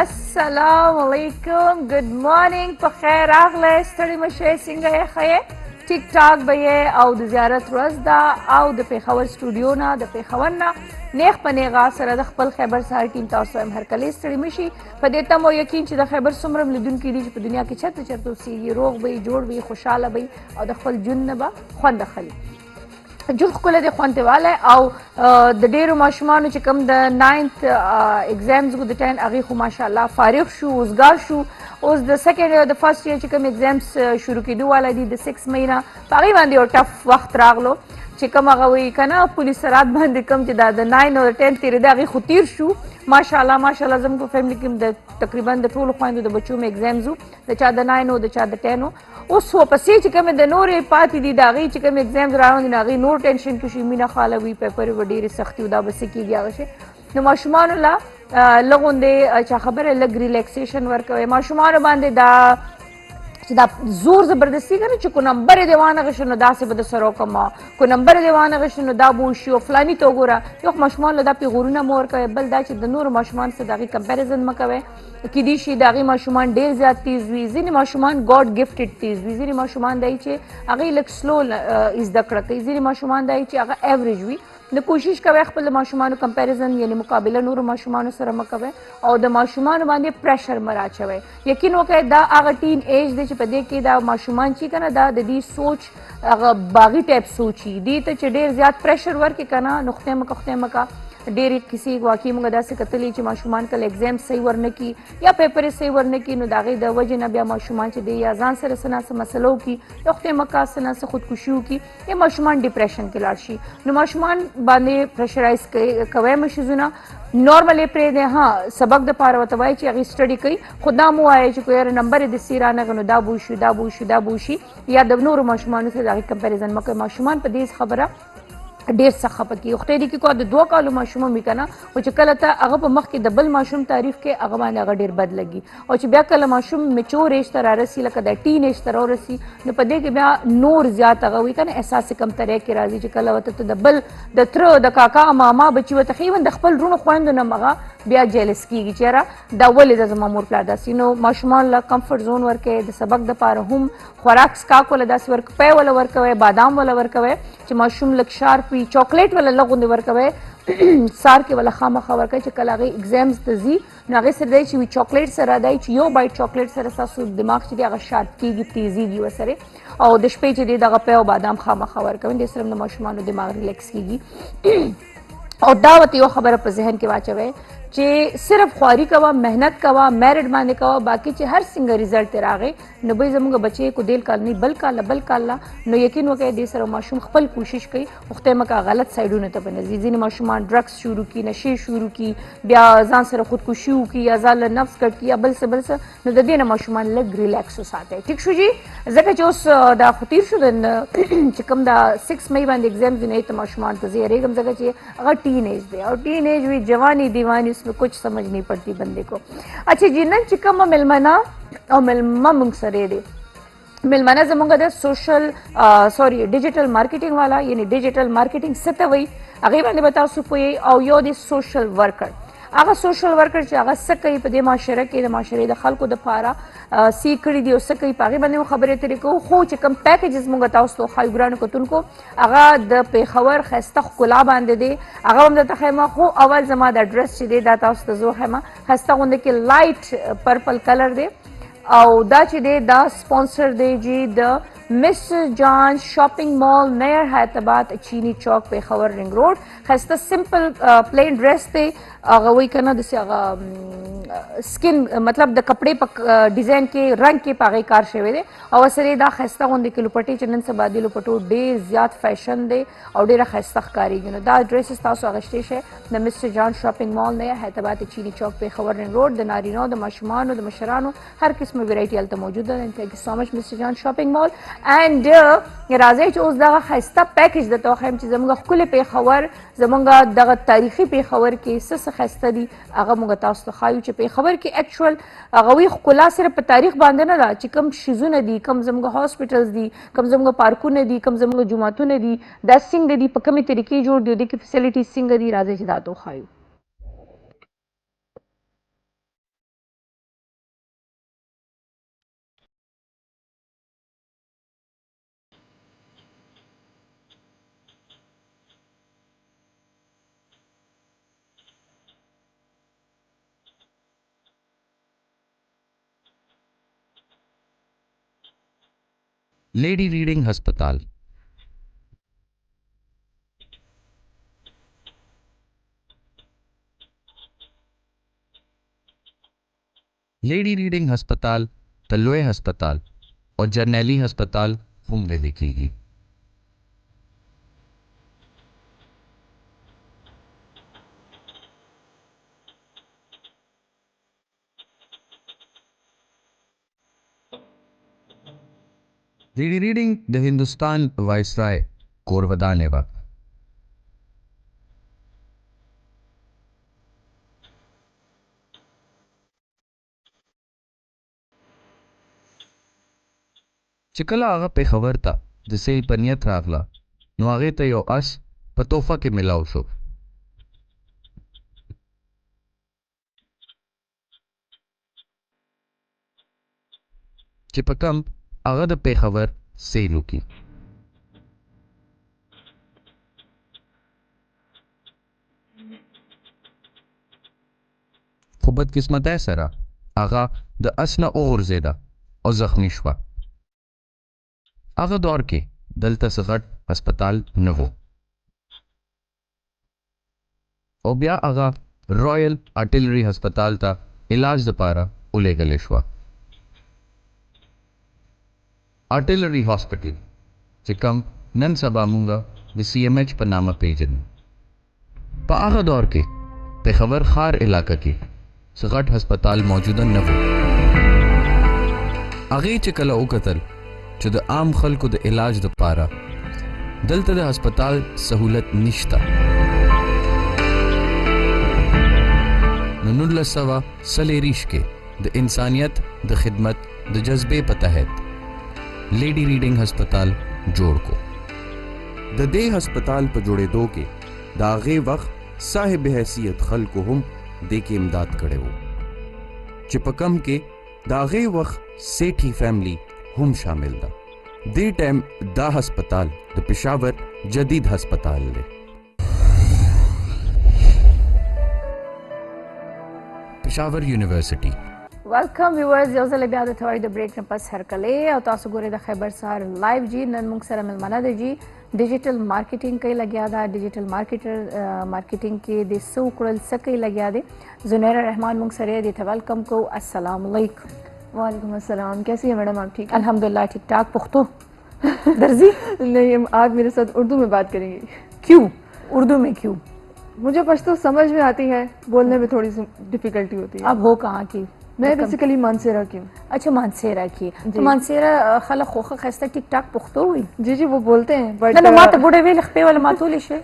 السلام علیکم ګډ مارنینګ په خیر راغلی ستړي مشئ څنګه یې ښه یې ټیک ټاک به یې او د زیارت ورځ ده او د پېښور سټوډیو نه د پېښور نه نیغ په نیغه سره د خپل خیبر سهار ټیم تاسو هم هرکلی ستړي مشي په دې تم او یقین چې د خیبر څومره لیدونکي دي چې په دنیا کې چېرته چېرته اوسېږي روغ به یې جوړ به یې خوشحاله به یې او د خپل ژوند نه به خوند اخلي جون ښکلی دی خوند ترې والی او د ډېرو ماشومانو چې کوم د 9th ایګزامز وو د 10 هغې خو ماشاءالله فارغ شو اوزګار شو اوس د سیکنډ او د فرسټ ایئر چې کوم ایګزامز شروع کېدو والا دي د 6 مئی نه په هغې باندې یو ټف وخت راغلو چې کوم هغه وایي که نه پولیس سرات باندې کوم چې دا د 9 او د 10 تېرېده هغې خو تېر شو ماشاءالله ماشاءالله زموږ په فیملي کې د تقریبا د ټولو خویندو د بچو مې ایګزامز وو د چا د 9 او د چا د 10 اوس ورپسې چې کومې د نورې پاتې دي د هغې چې کوم ایګزامز راروان دي نو هغې نور ټینشن کې شي مینه خاله وي پیپر به ډېرې سختي او دا به څه کېږي هغه شی نو ماشومانو له لږ غوندې چا خبره لږ ریلیکسیشن ورکوئ ماشومانو باندې دا چې دا زور زبردستي که نه چې کو نمبر یې دې وانغېښه نو داسې به درسره وکړم کو نمبر یې دې وانغېښه نو دا به وشي او فلاني ته وګوره یو خو ماشومانو له دا پیغورونه مه ورکوئ بل دا چې د نورو ماشومانو سره د هغې کمپیریزن مه کوئ کیدای شي د هغې ماشومان ډېر زیات تیز وي ځینې ماشومان ګاډ ګفټډ تیز وي ځینې ماشومان دی چې هغې لږ سلو زده کړه کوي ځینې ماشومان دی چې هغه ایوریج وي نو کوشش کوئ خپل د ماشومانو کمپیریزن یعنې مقابله نورو ماشومانو سره مه کوئ او د ماشومانو باندې پریشر مه راچوئ یقین وکړئ دا هغه ټین ایج دی چې په دې کې دا ماشومان چې که نه دا د دې سوچ هغه باغي ټایپ سوچ وي دې ته چې ډېر زیات پریشر ورکړي که نه نو خدای مکه خدای مکه ډېرې کیسې واقعي موږ داسې کتلي چې ماشومان کله اګزام صحیح ورنه کړي یا پیپر یې صحیح ورنه کړي نو د هغې د وجې نه بیا ماشومان چې دی یا ځان سره څه نه څه مسله وکړي یا خدای مکه څه نه څه خودکشي وکړي یا ماشومان ډپریشن کې لاړ شي نو ماشومان باندې پریشرایز کوئ مشیزونه نارملی پرېږدئ ها سبق دپاره ورته وایي چې هغې سټډي کوي خو دا مو وایئ چې که یاره نمبر یې داسې رانغی نو دا به وشي دا به وشي دا به وشي یا د نورو ماشومانو سره د هغې کمپیریزن مه کوئ ماشومان په دې خبره ډېر سخت خفه کېږي خدای دې کړي که د 2 کالو ماشوم هم وي که نه خو چې کله ته هغه په مخ کې د بل ماشوم تعریف کې هغه باندې هغه ډېر بد لګي او چې بیا کله ماشوم میچور ایج ته رارسي لکه د ټین ایج ته راورسي نو په دې کې بیا نور زیات هغه وي که نه احساس کمتری کې راځي چې کله ورته ته د بل د تره د کاکا ماما بچي ورته ښیي د خپل وروڼو خویندو نه هغه بیا جیلس کېږي چې یاره دا ولې ده زما مور پلار داسې نو ماشومان له کمفرټ زون ورکوئ د سبق دپاره هم خوراک سکاک وله داسې پی وله ورکوئ بادام وله ورکوئ چې ماشوم لږ شارپ وي چاکلیټ وله لږ غوندې ورکوئ سار کې وله خامخا ورکوئ چې کله هغې اګزامز ته ځي نو هغې سره دی چې وي چاکلیټ سره دی چې یو بایټ چاکلیټ سره ستاسو دماغ چې دی هغه شارپ کېږي تیزېږي ورسره او د شپې چې دی دغه پی او بادام خامخا ورکوئ دې سره هم د ماشومانو دماغ ریلیکس کېږي او دا ورته یو خبره په ذهن کې واچوئ چې صرف خواري کوه محنت کوه میرټ باندې کوه باقي چې هر څنګه ریزلټ یې راغی نو بهی زموږ بچی کو دېل کال نه بل کال نو یقین وکړئ دې سره ماشوم خپل کوشش کوي خو خدای مکه غلط سایډونو ته به نه ځي ځینې ماشومان ډرګس شروع کړي نشې شروع کړي بیا ځان سره خودکشي وکړي یا ځان له نفس کټ کړي یا بل څه نو د دې نه ماشومان لږ ریلیکس وساتئ ټیک شو جي ځکه چې اوس دا خو تېر شو چې کوم دا 6 مئی باندې ایګزام دي نو ته ماشومان ته زه یېرېږم ځکه چې هغه ټین ایج دی او ټین ایج وي جوانی دیوانی میں کچھ سمجھ نہیں پڑتی بندے کو اچھا جی نن چې کومه مېلمنه او مېلمه موږ سره دی مېلمنه زموږ د سوشل ډیجیټل مارکیټینګ والا یعنی ډیجیټل مارکیټینګ څه ته وایي هغې باندې به تاسو پوهیږئ او یو دی سوشل ورکر هغه سوشل ورکر چې هغه څه کوي په دې معاشره کې د معاشرې د خلکو دپاره سی کړي دي او څه کوي په هغې باندې مو خبرې اترې کوو خو چې کوم پیکیجز مونږ تاسو ته ښایو ګرانو کتونکو هغه د پېښور ښایسته ښکلا باندې دی هغه هم درته ښیم خو اول زما د اډرس چې دی دا تاسو ته زه وښیم ښایسته غوندې کې لایټ پرپل کلر دی او دا چې دی دا سپانسر دی جی د مسٹر جان شاپنگ مال نیر حیدرآباد چینی چوک پېښور رنګ روډ ښایسته سمپل پلین ډریس دی هغه وایي که نه داسې هغه سکن مطلب د کپړې په ډیزاین کې رنګ کې په هغې کار شوی دی او ورسره دا ښایسته غوندې کې لوپټې چې نن سبا دې لوپټو ډېر زیات فیشن دی او ډېره ښایسته ښکارېږي نو دا ډریسز تاسو اخیستی شئ د مسټر جان شاپنګ مال نه حیدرآباد چینی چوک پېښور رنګ روډ د نارینو د ماشومانو د مشرانو هر قسمه ویرایټي هلته موجوده ده تھینک یو سو مچ مسټر جان شاپنګ مال اینډ راځئ چې اوس دغه ښایسته پیکیج درته وښیم چې زموږ ښکلې پېښور زموږ دغه تاریخي پېښور کې څه ښایسته دي هغه موږ تاسو ته ښایو چې پېښور کې اکچوال هغه وي ښکلا صرف په تاریخ باندې نه ده چې کوم شیزونه دي کوم زموږ هاسپټلز دي کوم زموږ پارکونه دي کوم زموږ جوماتونه دي دا څنګه دي په کومې طریقې جوړ دي د دې کې فیسلیټیز څنګه دي راځئ چې دا ته وښایو lady reading अस्पताल। Lady reading अस्पताल, तलवे अस्पताल और जर्नैली अस्पताल होंगे दिखेगी। लेडी रीडिंग द हिंदुस्तान वायसराय कोरवदा नेवा। चिकला आगा पे खबर था जिसे पनियत रागला नुआगे तयो अस पतोफा के मिलाओ सो चिपकम आगा द पे खबर से लुकी खुबत किस्मत है सरा आगा द असना और ज़ेदा और जख्मी शुआ आगा दौर के दलता सगट अस्पताल नवो ओबिया आगा रॉयल आर्टिलरी अस्पताल था इलाज दपारा उले गलेशवा आर्टिलरी हॉस्पिटल चिकम नन सबामुंगा द CMH पर नामा पेजन पा आगा दौर के पेखबर खार इलाका की सगट अस्पताल मौजूदा नवो आगे चिकला उकतल जो द आम खल को द इलाज द पारा दलता द अस्पताल सहूलत निश्ता नुनुल्ला सवा सलेरिश के द इंसानियत द खिदमत द जज्बे पतहत लेडी रीडिंग अस्पताल जोड़ को द दे अस्पताल पर जुड़े दो के दागे वक्त साहिब हैसियत खल को हम दे के इमदाद करे हो चिपकम के दागे वक्त सेठी फैमिली हम शामिल दा दे टाइम दा अस्पताल द पेशावर जदीद अस्पताल ले पेशावर यूनिवर्सिटी वेलकम व्यूअर्स यौ ځل بیا د ثوړی د بریک نه پس هرکلی او تاسو ګورئ د خیبر سهار لایو جی نن موږ سره ملمنه ده جی ډیجیټل مارکیټینګ کوي لګیا ده ډیجیټل مارکیټینګ کې د سو کړل سکه لګیا ده زنیرا رحمان موږ سره دې ته ویلکم کو السلام علیکم वालेकुम अस्सलाम। कैसी है मैडम आप? ठीक है अल्हम्दुलिल्लाह ठीक ठाक। पुख्तो दर्जी नहीं, हम आज मेरे साथ उर्दू में बात करेंगी। क्यों उर्दू में क्यों? मुझे पश्तो समझ में आती है, बोलने में थोड़ी सी डिफिकल्टी होती है। अब हो कहाँ की? मैं बेसिकली मानसेरा की हूँ। अच्छा मानसेरा की। तो मानसेरा खला खोखा खस्ता ठीक ठाक पुख्तो हुई? जी जी वो बोलते हैं बट ना मात बुढ़े वे लखपे वाला मातोले शे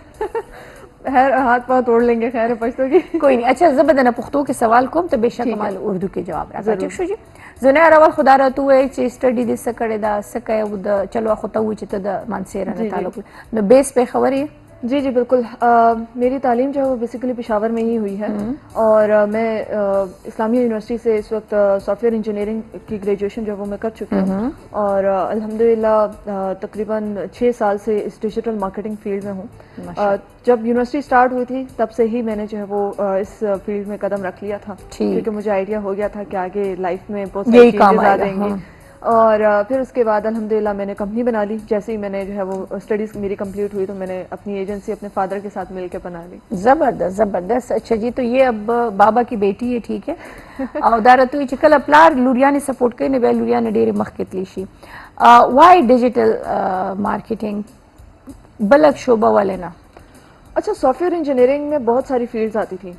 खैर हाथ पाँव तोड़ लेंगे, खैर पश्तो की कोई नहीं। अच्छा जबरदन पुख्तो के सवाल को तो बेशक हमारे उर्दू के जवाब रहा ठीक शो जी जुनेर अवल खुदा रहतु है चे स्टडी दिस करे दा सके वो द चलो खुता हुई चित द मानसेरा ने ताल्लुक न बेस पे खबर है। जी जी बिल्कुल। मेरी तालीम जो है वो बेसिकली पेशावर में ही हुई है और मैं इस्लामिया यूनिवर्सिटी से इस वक्त सॉफ्टवेयर इंजीनियरिंग की ग्रेजुएशन जो है वो मैं कर चुकी हूँ और अल्हम्दुलिल्लाह तकरीबन 6 साल से इस डिजिटल मार्केटिंग फील्ड में हूँ। जब यूनिवर्सिटी स्टार्ट हुई थी तब से ही मैंने जो है वो इस फील्ड में कदम रख लिया था क्योंकि मुझे आइडिया हो गया था कि आगे लाइफ में बहुत सारी चेंजेस आ जाएंगी। और फिर उसके बाद अल्हम्दुलिल्लाह मैंने कंपनी बना ली। जैसे ही मैंने जो है वो स्टडीज़ मेरी कंप्लीट हुई तो मैंने अपनी एजेंसी अपने फादर के साथ मिलकर बना ली। ज़बरदस्त ज़बरदस्त। अच्छा जी तो ये अब बाबा की बेटी है ठीक है और दारतु चिकल अपलार लुरिया ने सपोर्ट कई ने लुरिया ने डेरे मख केतली शी वाई डिजिटल मार्केटिंग बलक शोबा वाले ना। अच्छा सॉफ्टवेयर इंजीनियरिंग में बहुत सारी फील्ड्स आती थी,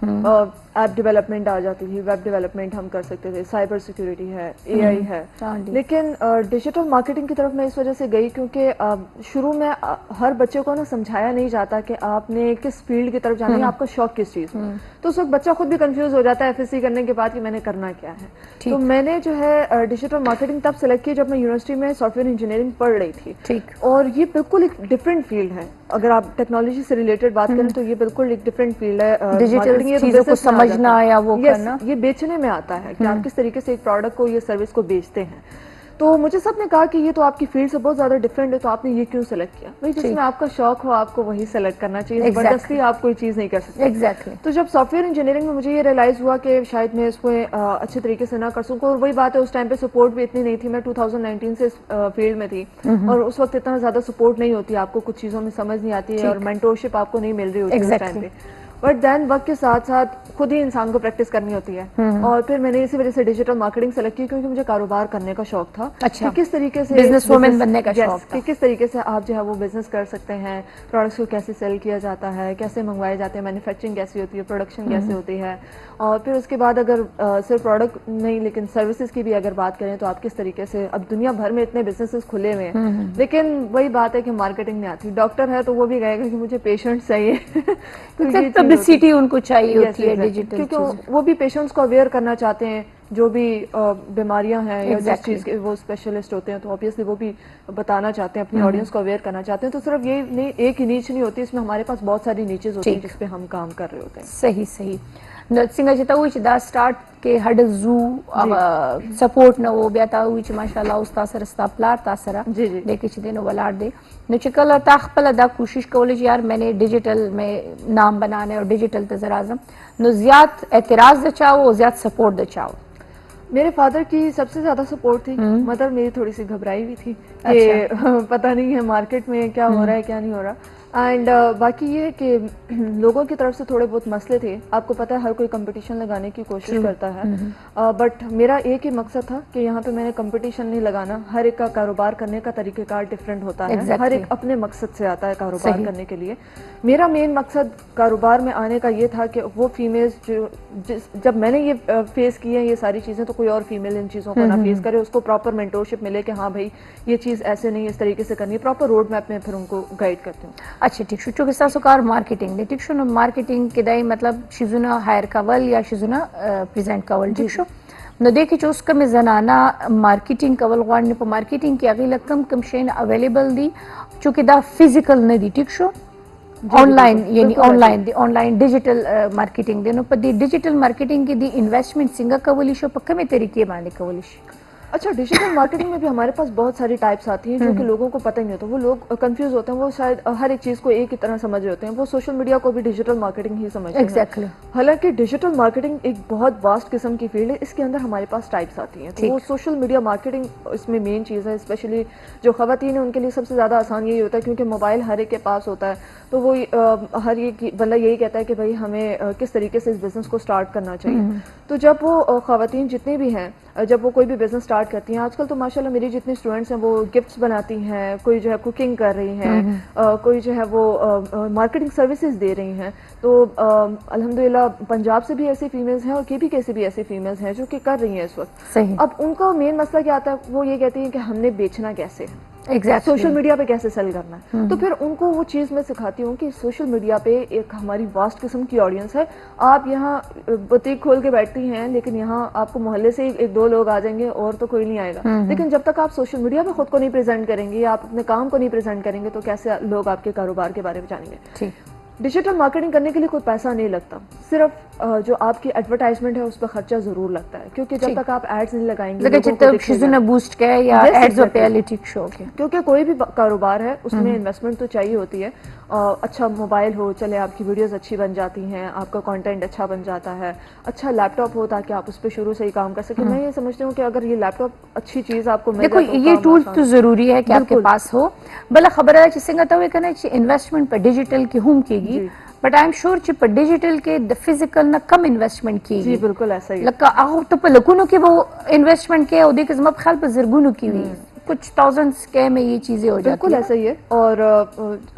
ऐप डेवलपमेंट आ जाती थी, वेब डेवलपमेंट हम कर सकते थे, साइबर सिक्योरिटी है, एआई है। लेकिन डिजिटल मार्केटिंग की तरफ मैं इस वजह से गई क्योंकि शुरू में हर बच्चे को ना समझाया नहीं जाता कि आपने किस फील्ड की तरफ जाना है, आपका शौक किस चीज़ में। तो उस वक्त बच्चा खुद भी कंफ्यूज हो जाता है एफएससी करने के बाद कि मैंने करना क्या है। तो मैंने जो है डिजिटल मार्केटिंग तब सेलेक्ट की जब मैं यूनिवर्सिटी में सॉफ्टवेयर इंजीनियरिंग पढ़ रही थी। ठीक। और ये बिल्कुल एक डिफरेंट फील्ड है, अगर आप टेक्नोलॉजी से रिलेटेड बात करें तो ये बिल्कुल एक डिफरेंट फील्ड है। डिजिटल चीजों को समझना या वो करना, ये बेचने में आता है कि आप किस तरीके से एक प्रोडक्ट को या सर्विस को बेचते हैं। तो मुझे सबने कहा कि ये तो आपकी फील्ड से बहुत ज्यादा डिफरेंट है, तो आपने ये क्यों सेलेक्ट किया? भाई जिसमें आपका शौक हो आपको वही सेलेक्ट करना चाहिए, जबरदस्ती आप कोई चीज नहीं कर सकते। एग्जैक्टली। तो जब सॉफ्टवेयर इंजीनियरिंग में मुझे ये रियलाइज हुआ कि शायद मैं इसको अच्छे तरीके से ना कर सकूँ, और वही बात है उस टाइम पे सपोर्ट भी इतनी नहीं थी। मैं 2019 से इस फील्ड में थी और उस वक्त इतना ज्यादा सपोर्ट नहीं होती, आपको कुछ चीजों में समझ नहीं आती है और मेंटरशिप आपको नहीं मिल रही होती है उस टाइम पे। बट देन वक्त के साथ साथ खुद ही इंसान को प्रैक्टिस करनी होती है, और फिर मैंने इसी वजह से डिजिटल मार्केटिंग सेलेक्ट की, क्योंकि मुझे कारोबार करने का शौक था। अच्छा। कि किस तरीके से बिजनेस वुमन बनने का शौक था, कि किस तरीके से आप जो है वो बिजनेस कर सकते हैं, प्रोडक्ट्स को कैसे सेल किया जाता है, कैसे मंगवाए जाते हैं, मैन्युफैक्चरिंग कैसी होती है, प्रोडक्शन कैसे होती है, और फिर उसके बाद अगर सिर्फ प्रोडक्ट नहीं लेकिन सर्विसेज की भी अगर बात करें तो आप किस तरीके से, अब दुनिया भर में इतने बिजनेसेस खुले हुए हैं, लेकिन वही बात है कि मार्केटिंग नहीं आती। डॉक्टर है तो वो भी कहेगा कि मुझे पेशेंट चाहिए तो पब्लिसिटी उनको चाहिए होती है डिजिटल, क्योंकि वो भी पेशेंट्स को अवेयर करना चाहते हैं, जो भी बीमारियां हैं या जिस चीज के वो स्पेशलिस्ट होते हैं, तो ऑब्वियसली वो भी बताना चाहते हैं, अपनी ऑडियंस को अवेयर करना चाहते हैं। तो सिर्फ ये नहीं, एक ही नीच नहीं होती, इसमें हमारे पास बहुत सारी नीचेज होती हैं जिस पे हम काम कर रहे होते हैं। सही सही। सिंगा जी तो दा स्टार्ट के हड जू सपोर्ट न वो बिया ता हुई माशाल्लाह उस्ता सर स्ता प्लार ता सरा जी जी लेके च देनो वलाड दे न चकल ता खपल दा कोशिश कोले यार मैंने डिजिटल में नाम बनाना है और डिजिटल ते जरा आजम न ज्यादा एतराज द चाहो ज्यादा सपोर्ट द चाहो। मेरे फादर की सबसे ज्यादा सपोर्ट थी, मदर मेरी थोड़ी सी घबराई हुई थी कि पता नहीं है मार्केट में क्या हो रहा है क्या नहीं हो रहा। एंड बाकी ये कि लोगों की तरफ से थोड़े बहुत मसले थे। आपको पता है हर कोई कंपटीशन लगाने की कोशिश करता है, बट मेरा एक ही मकसद था कि यहाँ पे मैंने कंपटीशन नहीं लगाना। हर एक का कारोबार करने का तरीक़ेकार डिफरेंट होता है, हर एक अपने मकसद से आता है कारोबार करने के लिए। मेरा मेन मकसद कारोबार में आने का ये था कि वो फीमेल्स जो जब मैंने ये फेस की है ये सारी चीज़ें, तो कोई और फीमेल इन चीज़ों को ना फेस करे, उसको प्रॉपर मेंटरशिप मिले कि हाँ भाई ये चीज़ ऐसे नहीं इस तरीके से करनी है, प्रॉपर रोड मैप में फिर उनको गाइड करती हूँ। अच्छा ठीक शो चूंकि सासुकार मार्केटिंग दे ठीक शो न मार्केटिंग के दाई मतलब शिजुना हायर कवल या शिजुना प्रेजेंट कवल ठीक शो न देखी चो उसका में जनाना मार्केटिंग कवल गवान ने पर मार्केटिंग की अगली कम कम शेन अवेलेबल दी चूंकि दा फिजिकल न दी ठीक शो ऑनलाइन यानी ऑनलाइन डिजिटल मार्केटिंग देनो पर दी डिजिटल मार्केटिंग की दी इन्वेस्टमेंट सिंगा कवली शो पक्का में तरीके माने कवली। अच्छा, डिजिटल मार्केटिंग में भी हमारे पास बहुत सारी टाइप्स आती हैं जो कि लोगों को पता ही नहीं होता। वो लोग कंफ्यूज होते हैं, वो शायद हर एक चीज को एक ही तरह समझ रहे होते हैं, वो सोशल मीडिया को भी डिजिटल मार्केटिंग ही समझते हैं। Exactly. हालांकि डिजिटल मार्केटिंग एक बहुत वास्ट किस्म की फील्ड है, इसके अंदर हमारे पास टाइप्स आती हैं। तो वो सोशल मीडिया मार्केटिंग इसमें मेन चीज़ है। स्पेशली जो खवातीन है उनके लिए सबसे ज़्यादा आसान यही होता है क्योंकि मोबाइल हर एक के पास होता है, तो वो हर एक बंदा यही कहता है कि भाई हमें किस तरीके से इस बिज़नेस को स्टार्ट करना चाहिए। तो जब वो खवातीन जितनी भी हैं, जब वो कोई भी बिजनेस स्टार्ट करती हैं, आजकल तो माशाल्लाह मेरी जितनी स्टूडेंट्स हैं वो गिफ्ट्स बनाती हैं, कोई जो है कुकिंग कर रही हैं, कोई जो है वो मार्केटिंग सर्विसेज दे रही हैं। तो अल्हम्दुलिल्लाह पंजाब से भी ऐसी फीमेल्स हैं और केपी से भी ऐसी फीमेल्स हैं जो कि कर रही हैं इस वक्त। अब उनको मेन मसला क्या आता है, वो ये कहती हैं कि हमने बेचना कैसे है, सोशल मीडिया पे कैसे सेल करना है। तो फिर उनको वो चीज़ मैं सिखाती हूँ कि सोशल मीडिया पे एक हमारी वास्ट किस्म की ऑडियंस है। आप यहाँ बुटीक खोल के बैठती हैं लेकिन यहाँ आपको मोहल्ले से एक दो लोग आ जाएंगे और तो कोई नहीं आएगा। लेकिन जब तक आप सोशल मीडिया पे खुद को नहीं प्रेजेंट करेंगे, आप अपने काम को नहीं प्रेजेंट करेंगे, तो कैसे लोग आपके कारोबार के बारे में जानेंगे। डिजिटल मार्केटिंग करने के लिए कोई पैसा नहीं लगता, सिर्फ जो आपकी एडवर्टाइजमेंट है उस पर खर्चा जरूर लगता है, क्योंकि जब तक आप एड्स नहीं लगाएंगे बूस्ट के या एड्स और रियलिटी शो के, क्योंकि कोई भी कारोबार है उसमें इन्वेस्टमेंट तो चाहिए होती है। अच्छा मोबाइल हो, चले आपकी वीडियोस अच्छी बन जाती हैं, आपका कंटेंट अच्छा बन जाता है, अच्छा लैपटॉप हो ताकि आप उस पर शुरू से ही काम कर सकें। मैं ये समझती हूँ कि अगर ये लैपटॉप अच्छी चीज आपको मिल देखो ये टूल तो जरूरी है कि आपके पास हो। भला खबर है इन्वेस्टमेंट पर डिजिटल की हुम की, but I am sure chip digital के द फिजिकल ना कम इन्वेस्टमेंट की। जी बिल्कुल ऐसा ही लका आओ तो पर लकुनो के वो इन्वेस्टमेंट के और देख जब ख्याल पर ज़रगुनो की हुई कुछ थाउजेंड्स के में ये चीजें हो जाती है। बिल्कुल ऐसा ही है। और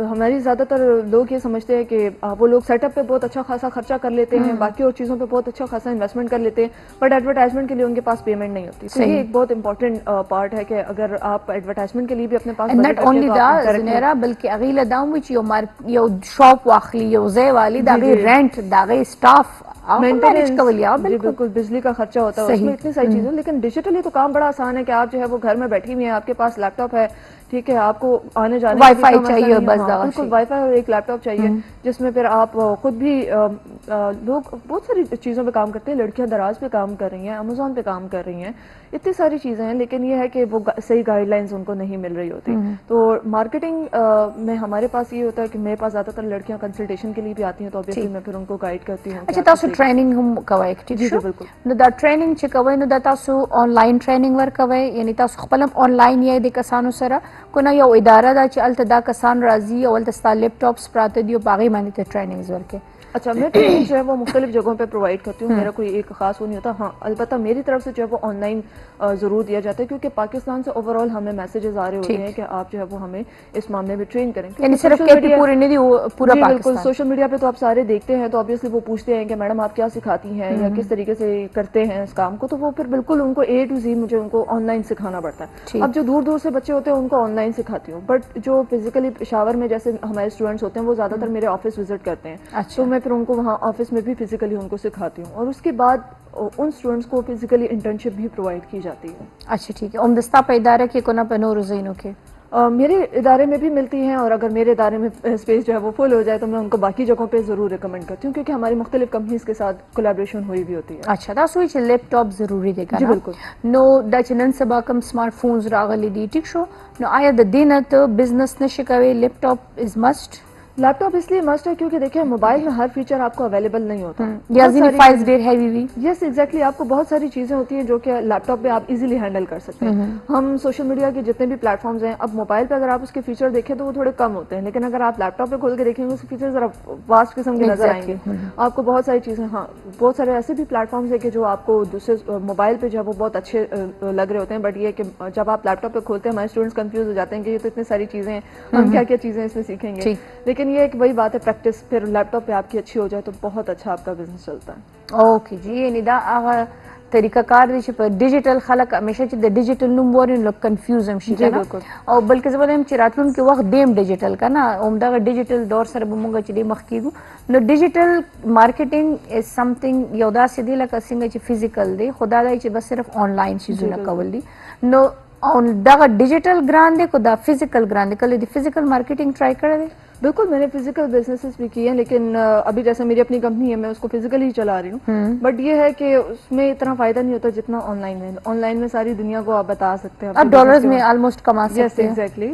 हमारी ज्यादातर लोग ये समझते हैं कि वो लोग सेटअप पे बहुत अच्छा खासा खर्चा कर लेते हैं, बाकी और चीजों पे बहुत अच्छा खासा इन्वेस्टमेंट कर लेते हैं, बट एडवर्टाइजमेंट के लिए उनके पास पेमेंट नहीं होती। तो ये एक बहुत इंपॉर्टेंट पार्ट है कि अगर आप एडवर्टाइजमेंट के लिए भी अपने पास नॉट ओनली दैट बल्कि अगले दाम विच यो शॉप वाखली यो जे वाली दागे रेंट दागे स्टाफ बिल्कुल बिजली का खर्चा होता है उसमें, इतनी सारी चीजें। लेकिन डिजिटली तो काम बड़ा आसान है कि आप जो है वो घर में बैठी हुई हैं, आपके पास लैपटॉप है, ठीक है, आपको आने जाने वाईफाई चाहिए बस, हाँ, बिल्कुल वाईफाई और एक लैपटॉप चाहिए जिसमें फिर आप खुद भी लोग बहुत सारी चीज़ों पे काम करते हैं, लड़कियां दराज पे काम कर रही हैं, अमेजोन पे काम कर रही हैं, इतनी सारी चीज़ें हैं, लेकिन ये है कि वो सही गाइडलाइंस उनको नहीं मिल रही होती। तो मार्केटिंग में हमारे पास ये होता है कि मेरे पास ज़्यादातर लड़कियां कंसल्टेशन के लिए भी आती हैं, तो ऑब्वियसली मैं फिर उनको गाइड करती हूँ। अच्छा, तासु ट्रेनिंग हम कवाई ठीक जी है? बिल्कुल। नो दा ट्रेनिंग च कवाई नो दा तासु ऑनलाइन ट्रेनिंग वर कवाई, यानी तासु खपलम ऑनलाइन ये दे कसानो सरा कोना यो इदारा दा च अलता दा कसान राजी और अलता स्टा लैपटॉप्स प्राते दियो बागी माने ते ट्रेनिंग्स वर के। अच्छा, मैं ट्रेनिंग जो है वो मुख्तलिफ जगहों पे प्रोवाइड करती हूँ, मेरा कोई एक खास वो नहीं होता। हाँ, अलबत्ता मेरी तरफ से जो है वो ऑनलाइन ज़रूर दिया जाता है, क्योंकि पाकिस्तान से ओवरऑल हमें मैसेजेस आ रहे होते हैं कि आप जो है वो हमें इस मामले में ट्रेन करें। यानी सिर्फ केपी पूरे नहीं पूरा बिल्कुल, पाकिस्तान। सोशल मीडिया पे तो आप सारे देखते हैं, तो ऑब्वियसली वो पूछते हैं कि मैडम आप क्या सिखाती हैं या किस तरीके से करते हैं इस काम को, तो वो फिर बिल्कुल उनको A to Z मुझे उनको ऑनलाइन सिखाना पड़ता है। अब जो दूर दूर से बच्चे होते हैं उनको ऑनलाइन सिखाती हूँ, बट जो फिजिकली पेशावर में जैसे हमारे स्टूडेंट्स होते हैं वो ज़्यादातर मेरे ऑफिस विजिट करते हैं, तो मैं फिर उनको वहाँ ऑफिस में भी फिजिकली उनको सिखाती हूँ, और उसके बाद उन स्टूडेंट्स को फिजिकली इंटर्नशिप भी प्रोवाइड की जाती है। अच्छा ठीक है, उमदस्ता पे इदारे के कोना पे नो रुज़ीनो के मेरे इदारे में भी मिलती हैं, और अगर मेरे इदारे में स्पेस जो है वो फुल हो जाए तो मैं उनको बाकी जगहों पे ज़रूर रिकमेंड करती हूँ, क्योंकि हमारी मुख्तलिफ कंपनीज के साथ कोलैबोरेशन हुई भी होती है। अच्छा, दा स्विच लैपटॉप जरूरी देगा जी ना? बिल्कुल। नो दचनन सबा कम स्मार्टफोन्स रागली दी ठीक शो नो आया द दिन तो बिजनेस न शिकावे लैपटॉप इज मस्ट। लैपटॉप इसलिए मस्ट है क्योंकि देखिए मोबाइल में हर फीचर आपको अवेलेबल नहीं होता। याज़िनी फाइल्स देर हैवी भी। यस एग्जैक्टली, आपको बहुत सारी चीज़ें होती हैं जो कि लैपटॉप पे आप इजीली हैंडल कर सकते हैं। हम सोशल मीडिया के जितने भी प्लेटफॉर्म्स हैं, अब मोबाइल पे अगर आप उसके फीचर देखें तो वो थोड़े कम होते हैं, लेकिन अगर आप लैपटॉप पे खोल के देखेंगे उसके फीचर जरा वास्ट किस्म के नजर आएंगे आपको। बहुत सारी चीज़ें, हाँ बहुत सारे ऐसे भी प्लेटफॉर्म्स हैं कि जो आपको दूसरे मोबाइल पे जो है वो बहुत अच्छे लग रहे होते हैं, बट ये कि जब आप लैपटॉप पे खोलते हैं हमारे स्टूडेंट्स कंफ्यूज हो जाते हैं कि ये तो इतनी सारी चीज़ें हैं, हम क्या क्या चीज़ें इसमें सीखेंगे। लेकिन ये एक वही बात है, प्रैक्टिस फिर लैपटॉप पे आपकी अच्छी हो जाए तो बहुत अच्छा आपका बिजनेस चलता है। ओके जी, ये निदा आगा तरीका कार दी पर डिजिटल खलक हमेशा च डिजिटल नुम बोरी लोग कंफ्यूज हम शी ना, और बल्कि जब हम चिरातुन के वक्त देम डिजिटल का ना उमदा डिजिटल दौर सर बमुंगा चली मखकीगु नो डिजिटल मार्केटिंग इज समथिंग योदा से दिला का सिंग च फिजिकल दे खुदा दा च बस सिर्फ ऑनलाइन चीजों ना कवली नो ऑन दा डिजिटल ग्रांड दे को दा फिजिकल ग्रांड दे कल दी फिजिकल मार्केटिंग ट्राई कर दे। बिल्कुल, मैंने फिजिकल बिजनेसेस भी किए हैं, लेकिन अभी जैसे मेरी अपनी कंपनी है मैं उसको फिजिकली ही चला रही हूँ, बट ये है कि उसमें इतना फायदा नहीं होता जितना ऑनलाइन में। ऑनलाइन में सारी दुनिया को आप बता सकते हैं, अब डॉलर्स में ऑलमोस्ट कमा सकते हैं। एग्जैक्टली,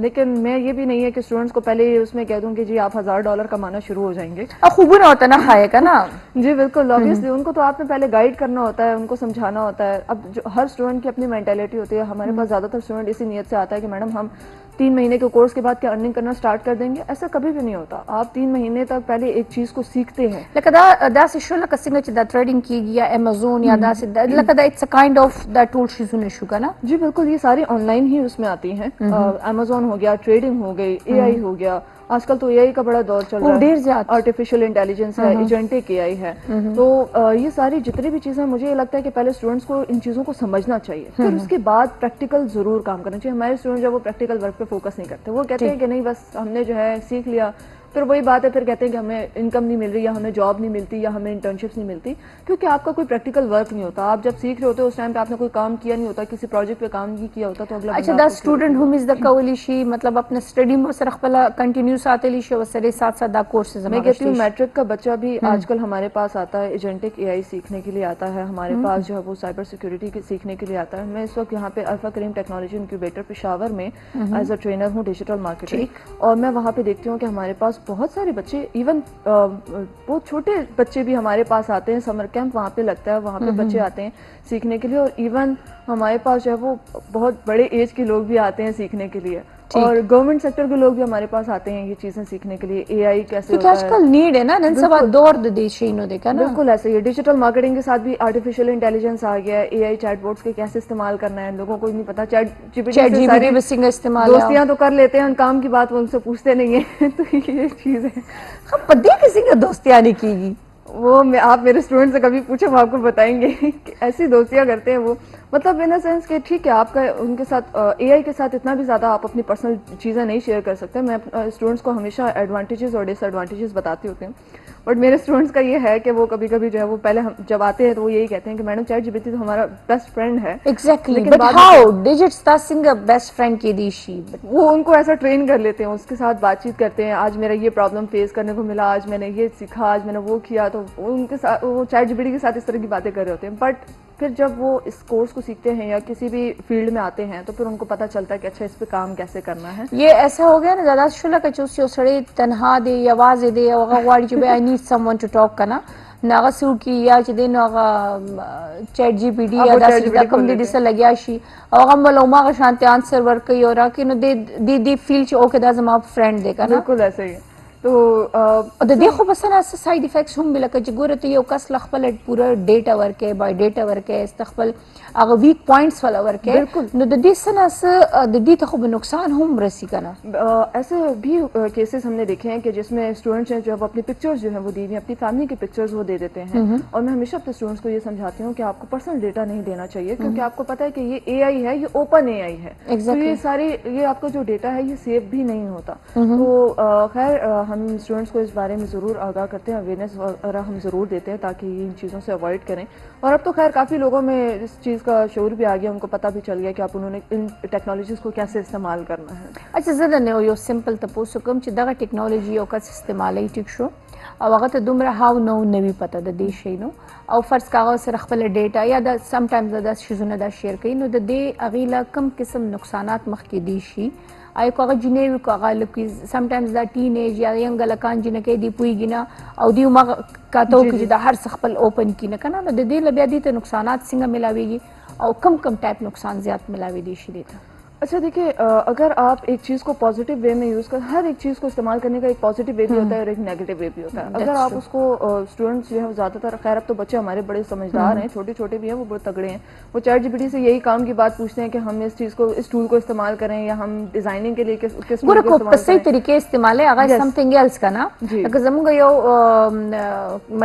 लेकिन मैं ये भी नहीं है कि स्टूडेंट्स को पहले उसमें कह दूं कि जी आप $1000 कमाना शुरू हो जाएंगे। अब खूब ना होता ना खाएगा ना। जी बिल्कुल, ऑब्वियसली उनको तो आपने पहले गाइड करना होता है, उनको समझाना होता है। अब जो हर स्टूडेंट की अपनी मेंटालिटी होती है, हमारे पास ज्यादातर स्टूडेंट इसी नीयत से आता है कि मैडम हम 3 महीने के कोर्स के बाद क्या अर्निंग करना स्टार्ट कर देंगे, ऐसा कभी भी नहीं होता। आप 3 महीने तक पहले एक चीज को सीखते हैं। लकदा दा से शो लक सिंग द ट्रेडिंग की या अमेज़न या दा से लकदा it's a kind of the tool शिजुन इशू का ना। जी बिल्कुल, ये सारी ऑनलाइन ही उसमें आती हैं। अमेज़न हो गया, ट्रेडिंग हो गई, एआई हो गया, आजकल तो एआई का बड़ा दौर चल रहा है, आर्टिफिशियल इंटेलिजेंस है, एजेंटिक एआई है। तो ये सारी जितनी भी चीजें, मुझे ये लगता है कि पहले स्टूडेंट्स को इन चीजों को समझना चाहिए, फिर उसके बाद प्रैक्टिकल जरूर काम करना चाहिए। हमारे स्टूडेंट जब वो प्रैक्टिकल वर्क पे फोकस नहीं करते, वो कहते हैं कि नहीं बस हमने जो है सीख लिया, फिर वही बात है, फिर कहते हैं कि हमें इनकम नहीं मिल रही, या हमें जॉब नहीं मिलती, या हमें इंटर्नशिप्स नहीं मिलती, क्योंकि आपका कोई प्रैक्टिकल वर्क नहीं होता। आप जब सीख रहे होते हो उस टाइम पे आपने कोई काम किया नहीं होता, किसी प्रोजेक्ट पे काम नहीं किया होता, तो अगला अच्छा द स्टूडेंट हुम इज द कवलिशी मतलब अपने स्टडी में सर खपला कंटिन्यूस आते लिशो वसरे साथ साथ द कोर्सेज। मैं कहती हूँ मैट्रिक का बच्चा भी आजकल हमारे पास आता है, एजेंटिक एआई सीखने के लिए आता है हमारे पास, जो है वो साइबर सिक्योरिटी की सीखने के लिए आता है। मैं इस वक्त यहाँ पे अल्फा करीम टेक्नोलॉजी इंक्यूबेटर पेशावर में एज अ ट्रेनर हूँ डिजिटल मार्केटिंग, और मैं वहाँ पे देखती हूँ कि हमारे पास बहुत सारे बच्चे, इवन बहुत छोटे बच्चे भी हमारे पास आते हैं। समर कैंप वहाँ पे लगता है, वहाँ पे बच्चे आते हैं सीखने के लिए, और इवन हमारे पास जो है वो बहुत बड़े एज के लोग भी आते हैं सीखने के लिए, और गवर्नमेंट सेक्टर के लोग भी हमारे पास आते हैं ये चीजें सीखने के लिए। एआई कैसे होता है, आजकल नीड है ना, सब दौर देशीनो देखा ना। बिल्कुल ऐसे ही डिजिटल मार्केटिंग के साथ भी आर्टिफिशियल इंटेलिजेंस आ गया है, एआई चैटबॉट्स के कैसे इस्तेमाल करना है, लोगों को नहीं पता। चैट जीपीटी से इस्तेमाल, दोस्तियां तो कर लेते हैं, काम की बात वो उनसे पूछते नहीं है। तो ये चीज है, पता किसी का दोस्तियां नहीं की वो आप मेरे स्टूडेंट से कभी पूछे वो आपको बताएंगे कि ऐसी दोस्तियां करते हैं वो, मतलब इन सेंस कि ठीक है आपका उनके साथ एआई के साथ इतना भी ज़्यादा आप अपनी पर्सनल चीज़ें नहीं शेयर कर सकते। मैं स्टूडेंट्स को हमेशा एडवांटेजेस और डिसएडवांटेजेस बताती होती हूँ। बट मेरे स्टूडेंट्स का ये है कि वो कभी कभी जो है वो पहले हम जब आते हैं तो वो यही कहते हैं कि मैडम ChatGPT तो हमारा बेस्ट फ्रेंड है। एग्जैक्टली, लेकिन बट बाद में हाउ डिजिट्स दा सिंगर बेस्ट फ्रेंड की दीशी वो उनको ऐसा ट्रेन कर लेते हैं, उसके साथ बातचीत करते हैं, आज मेरा ये प्रॉब्लम फेस करने को मिला, आज मैंने ये सीखा, आज मैंने वो किया, तो वो उनके साथ वो ChatGPT के साथ इस तरह की बातें कर रहे होते हैं। बट फिर जब वो इस कोर्स को सीखते हैं या किसी भी फील्ड में आते हैं तो फिर उनको पता चलता है कि अच्छा इस पे काम कैसे करना है। ये ऐसा हो गया ना ज़्यादा शुला का चूस यो सड़े तनहा दे या आवाज़ दे या वाड़ी जो I need someone to talk करना नागा सू की या चदे नागा ChatGPT या दासी दा कम दे दिस लग्या शी और मलोमा का शांति आंसर वर्क कई और कि नो दे फील च ओके दा जमा फ्रेंड दे का ना बिल्कुल ऐसे ही। तो د دې خو بس نه ساید افیکټس هم لکه چې ګوره ته یو کس خپل پوره ډیټا ورکې بای ډیټا ورکې استخپل هغه ویک پوینټس ولا ورکې نو د دې سره د دې ته خو نقصان هم رسی کنه। ऐसे भी केसेस हमने देखे हैं कि जिसमें स्टूडेंट्स हैं जो अपनी पिक्चर्स जो है वो दी हुई अपनी फैमिली की पिक्चर्स वो दे देते हैं और मैं हमेशा अपने स्टूडेंट्स को ये समझाती हूँ कि आपको पर्सनल डेटा नहीं देना चाहिए क्योंकि आपको पता है कि ये AI है, ये ओपन AI है। तो ये सारी ये आपका जो डेटा है ये सेव भी नहीं होता। तो खैर हम स्टूडेंट्स को इस बारे में ज़रूर आगाह करते हैं, अवेयरनेस वगैरह हम ज़रूर देते हैं ताकि ये इन चीज़ों से अवॉइड करें। और अब तो खैर काफ़ी लोगों में इस चीज़ का शऊर भी आ गया, उनको पता भी चल गया कि आप उन्होंने इन टेक्नोलॉजीज़ को कैसे इस्तेमाल करना है। अच्छा زه نه یو سمپل تاسو کوم چې دغه ټیکنالوژي او کس استعمالي ټیک شو او هغه ته دومره هاو نو نوی پته د دې شي نو او فرض کاغذ سره خپل ډیټا یا د سم ټایمز د شیزونه دا شیر کوي نو د دې اغیلا کم قسم نقصانات مخ کې دي شي آی کو هغه جنیو کو هغه لکه سم ټایمز دا ټین ایج یا ینګ لکان جن کې دی پویګینا او دی ما کاتو کې د هر خپل اوپن کینه کنه نو د دې لبیا دي ته نقصانات څنګه ملاويږي او کم کم ټایپ نقصان زیات ملاوي دي شي دیتا। अच्छा देखिए, अगर आप एक चीज़ को पॉजिटिव वे में यूज़ कर, हर एक चीज़ को इस्तेमाल करने का एक पॉजिटिव वे भी होता है और एक नेगेटिव वे भी होता है। अगर आप उसको स्टूडेंट्स जो है वो ज़्यादातर, खैर अब तो बच्चे हमारे बड़े समझदार हैं, छोटे छोटे भी हैं, वो बहुत तगड़े हैं, वो ChatGPT से यही काम की बात पूछते हैं कि हम इस चीज़ को, इस टूल को इस्तेमाल करें या हम डिजाइनिंग के लिए किस टूल को इस्तेमाल सही तरीके इस्तेमाल है अगर समथिंग एल्स का ना अगर जमूंगा यो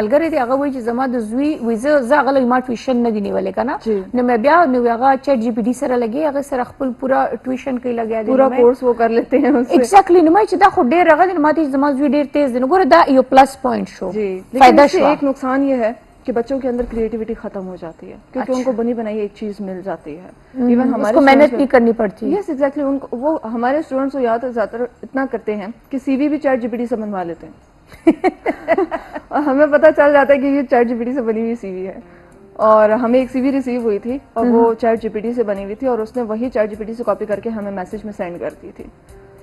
मलगरी दी अगर वही जमा द जुई विज़ ज़ागल इमा ट्यूशन न दिने वाले का ना न मैं ब्याह न अगर ChatGPT सर लगे अगर सर खपल पूरा ट्यूशन के पूरा कोर्स वो कर लेते हैं उससे। एक्जेक्टली नुमाई چې دا خو ډیر راغلی ماته زما زوی ډیر تیز دی نو ګوره دا یو پلس پوینټ شو फायदा शो। एक नुकसान ये है कि बच्चों के अंदर क्रिएटिविटी खत्म हो जाती है क्योंकि उनको बनी बनाई एक चीज मिल जाती है। इवन हमारे उसको मेहनत भी करनी पड़ती है। यस एग्जैक्टली, उनको वो हमारे स्टूडेंट्स को याद ज्यादातर इतना करते हैं कि CV भी ChatGPT से बनवा लेते हैं और हमें पता चल जाता है कि ये ChatGPT से बनी हुई CV है। और हमें एक CV रिसीव हुई थी और वो ChatGPT से बनी हुई थी और उसने वही ChatGPT से कॉपी करके हमें मैसेज में सेंड कर दी थी।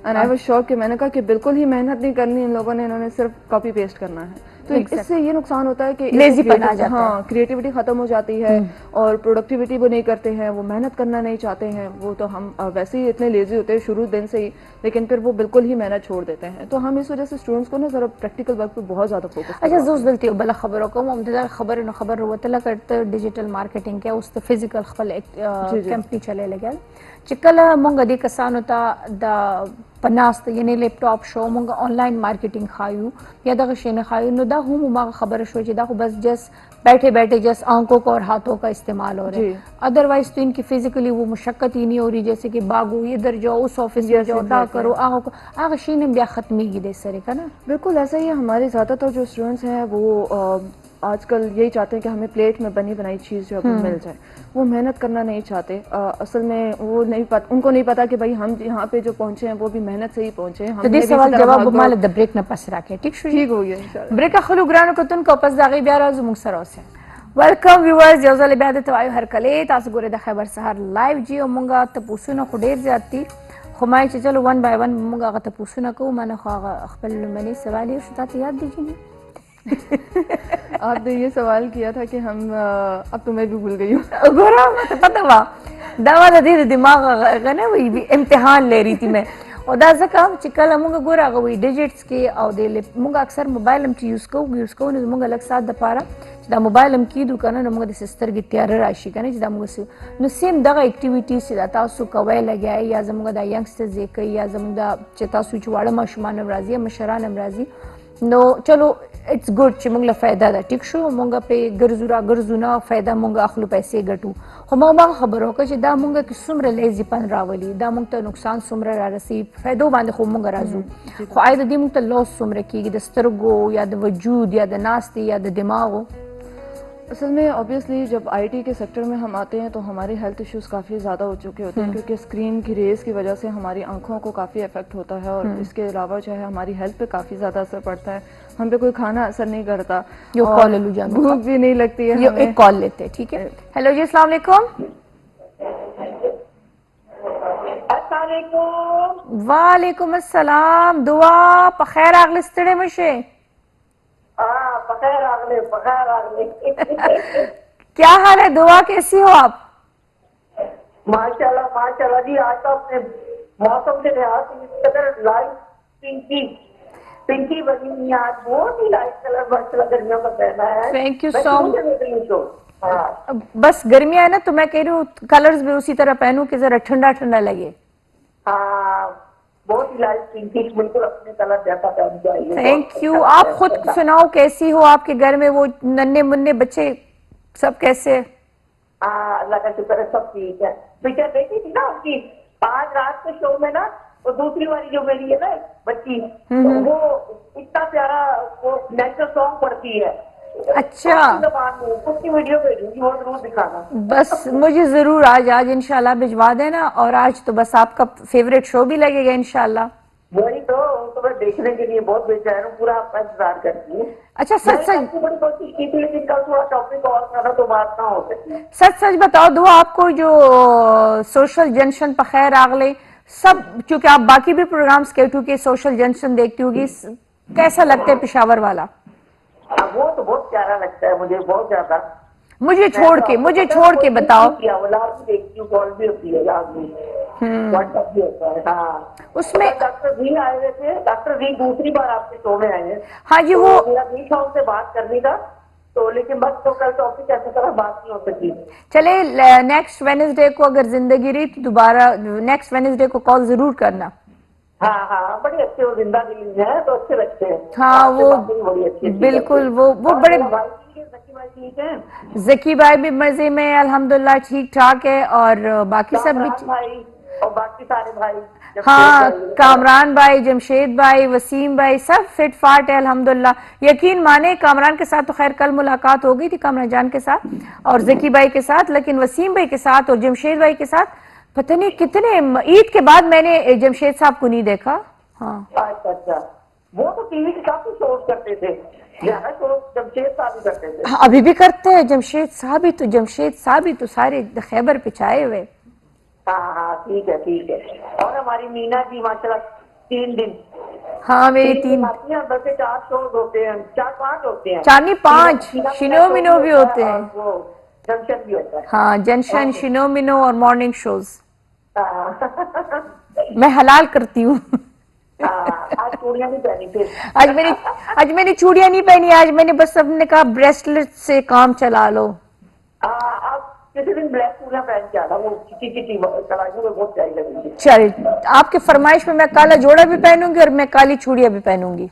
एंड आई वाज शॉक्ड कि मैंने कहा कि बिल्कुल ही मेहनत नहीं करनी इन लोगों ने, इन्होंने सिर्फ कॉपी पेस्ट करना है। तो इससे ये नुकसान होता है कि लेजीपन आ जाता है। हाँ, क्रिएटिविटी खत्म हो जाती है और प्रोडक्टिविटी वो नहीं करते हैं, वो मेहनत करना नहीं चाहते हैं। वो तो हम वैसे ही इतने लेजी होते हैं शुरू दिन से ही, लेकिन फिर वो बिल्कुल ही मेहनत छोड़ देते हैं। तो हम इस वजह से स्टूडेंट्स को ना जरा प्रैक्टिकल वर्क पे बहुत ज्यादा फोकस। अच्छा जोस दलती बला खबरों को मुमतदा खबर न खबर वतला करते डिजिटल मार्केटिंग के उस फिजिकल खपल कंपनी चले लगे चिकल मंग दे कसानो ता द पनास्त यानी लैपटॉप शो मंग ऑनलाइन मार्केटिंग खायू या द गशेन खायू नो दा हम मा खबर शो दा बस जस्ट बैठे बैठे जस्ट आंखों का और हाथों का इस्तेमाल हो रहा है। अदरवाइज तो इनकी फिजिकली वो मुशक्कत ही नहीं हो रही, जैसे कि बागो इधर जाओ उस ऑफिस में जाओ दा करो आगे शीन ब्या खत्मी की दे सरे का ना। बिल्कुल ऐसा ही है। हमारे ज़्यादातर जो स्टूडेंट्स हैं वो आजकल यही चाहते हैं कि हमें प्लेट में बनी बनाई चीज़ जो है मिल जाए, वो मेहनत करना नहीं चाहते। असल में वो नहीं पता, उनको नहीं पता कि भाई हम यहाँ पे जो पहुंचे हैं वो भी मेहनत से ही पहुंचे हैं। तो दिस सवाल जवाब माल द ब्रेक न पस राखे ठीक हो गया इंशाल्लाह। ब्रेक खलु ग्रानो कतन को पस दागी बियारा जुमुग सरोसे वेलकम व्यूअर्स जौजल बियाद तवाय हर कले तास गोरे द खबर सहर लाइव जी ओ मुंगा त पुसुनो खुडेर जाती खमाई चलो वन बाय वन मुंगा त पुसुनो को मन खा खपल मनी सवाल ये सुता याद दीजिए। आपने ये सवाल किया था कि हम अब तो मैं भी भूल गई हूँ। गोरा तो पता हुआ दवा दे दिमाग गने वही इम्तिहान ले रही थी मैं और दा जका चिकल मुंगा गोरा वही डिजिट्स के और दे मुंगा अक्सर मोबाइल हम यूज को ने मुंगा लग साथ द पारा दा मोबाइल हम की दुकान न मुंगा सिस्टर की तैयार राशि कने दा मुंगा नो सेम दगा एक्टिविटीज दा तासु कवय लगे या जमुंगा दा यंगस्टर्स जे कई या जमुंगा चता सुच वाड़ा मशमान राजी मशरान राजी नो चलो इट्स गुड چې موږ له فایده ده ټیک شو موږ په ګرځونه فایده موږ اخلو پیسې ګټو خو ما خبرو که چې دا موږ کې څومره لیزی پن راولي دا موږ ته نقصان څومره را رسي فایدو باندې خو موږ راځو خو آیا د دې موږ ته لوس څومره کېږي د سترګو یا د وجود یا د ناستې یا د دماغو असल में ऑब्वियसली जब आईटी के सेक्टर में हम आते हैं तो हमारे हेल्थ इश्यूज काफ़ी ज़्यादा हो चुके होते हैं क्योंकि स्क्रीन की रेस की वजह से हमारी आंखों को काफ़ी इफेक्ट होता है और इसके अलावा जो है हमारी हेल्थ पे काफ़ी ज़्यादा असर पड़ता है हम पे कोई खाना असर नहीं करता और भूख भी नहीं लगती है हमें। एक कॉल लेते हैं ठीक है। हेलो जी अस्सलाम वालेकुम। वालेकुम अस्सलाम दुआ पखैर आगले स्तड़े मशे क्या हाल है दुआ कैसी हो आप? माशाल्लाह माशाल्लाह जी आज तो अपने मौसम से लिहाज से इस कदर लाइट पिंकी बनी हुई है, आज बहुत ही लाइट कलर माशाल्लाह गर्मियों का पहना है। Thank you so much. बस गर्मियाँ है ना तो मैं कह रही हूँ कलर्स भी उसी तरह पहनूं कि जरा ठंडा ठंडा लगे। हाँ बहुत ही लाइट पिंकी बिल्कुल अपने कलर जैसा पहन के आई है। Thank you. आप खुद सुनाओ कैसी हो? आपके घर में वो नन्हे मुन्ने बच्चे सब कैसे? हाँ अल्लाह का शुक्र है सब ठीक है। पिक्चर देखी थी ना उनकी आज रात के शो में ना वो दूसरी वाली जो मेरी है ना बच्ची तो वो इतना प्यारा वो नेचुरल सॉन्ग पढ़ती है। अच्छा उसकी वीडियो भेजूंगी वो जरूर दिखाना। बस मुझे जरूर आज इंशाल्लाह भिजवा देना और आज तो बस आपका फेवरेट शो भी लगेगा इंशाल्लाह। वही तो मैं देखने के लिए बहुत बेचैन हूँ पूरा आपका इंतजार करती हूँ। अच्छा सच बड़ी कोशिश की थी लेकिन कल थोड़ा टॉपिक और था तो बात ना हो सकी। सच बताओ दुआ आपको जो सोशल जंक्शन पखैर आगले सब चूंकि आप बाकी भी प्रोग्राम्स केटू के सोशल जंक्शन देखती होगी कैसा लगता है पेशावर वाला? वो तो बहुत प्यारा लगता है मुझे बहुत ज्यादा। मुझे छोड़ के बताओ। देखती हूँ कॉल भी होती है व्हाट्सएप भी होता है। हाँ उसमें डॉक्टर जी आए हुए थे। डॉक्टर जी दूसरी बार आपके शो में आए हैं। हाँ जी वो मेरा भी था उनसे बात करने का तो लेकिन बस तो कल टॉपिक ऐसी तरह बात नहीं हो सकी। चले नेक्स्ट वेडनेसडे को अगर जिंदगी रही तो दोबारा नेक्स्ट वेडनेसडे को कॉल जरूर करना। हाँ बड़े अच्छे वो जिंदा दिल है तो अच्छे लगते हैं। हाँ वो बिल्कुल वो बड़े जकी भाई भी मजे में अल्हम्दुलिल्लाह ठीक ठाक है और बाकी सब भी भाई और बाकी सारे भाई हाँ कामरान भाई जमशेद भाई वसीम भाई सब फिट फाट है अल्हम्दुलिल्लाह। यकीन माने कामरान के साथ तो खैर कल मुलाकात हो गई थी कामरान जान के साथ और जकी भाई के साथ लेकिन वसीम भाई के साथ और जमशेद भाई के साथ पता नहीं कितने ईद के बाद मैंने जमशेद साहब को नहीं देखा। हाँ अच्छा वो तो टीवी के काफी शोज करते थे जमशेद साहब भी करते थे। हाँ, अभी भी करते हैं जमशेद साहब ही तो सारे खैबर पे छाए हुए। हाँ ठीक है और हमारी मीना जी माशाल्लाह 3 दिन। हाँ मेरी 3 बल्कि 4 शोज होते हैं 4-5 होते हैं 4 नहीं 5 शिनो मिनो भी होते हैं। वो जंक्शन भी होता है। हाँ जंक्शन शिनो मिनो और मॉर्निंग शोज मैं हलाल करती हूँ। आज चूड़ियां नहीं पहनी थी। आज मैंने चूड़ियां नहीं पहनी आज मैंने बस सबने कहा ब्रेसलेट से काम चला लो। आप किसी दिन ब्लैक चूड़ियां पहन के आना वो चिटी कलाइयों में बहुत प्यारी लगेगी। चल आपके फरमाइश में मैं काला जोड़ा भी पहनूंगी और मैं काली चूड़ियां भी पहनूंगी।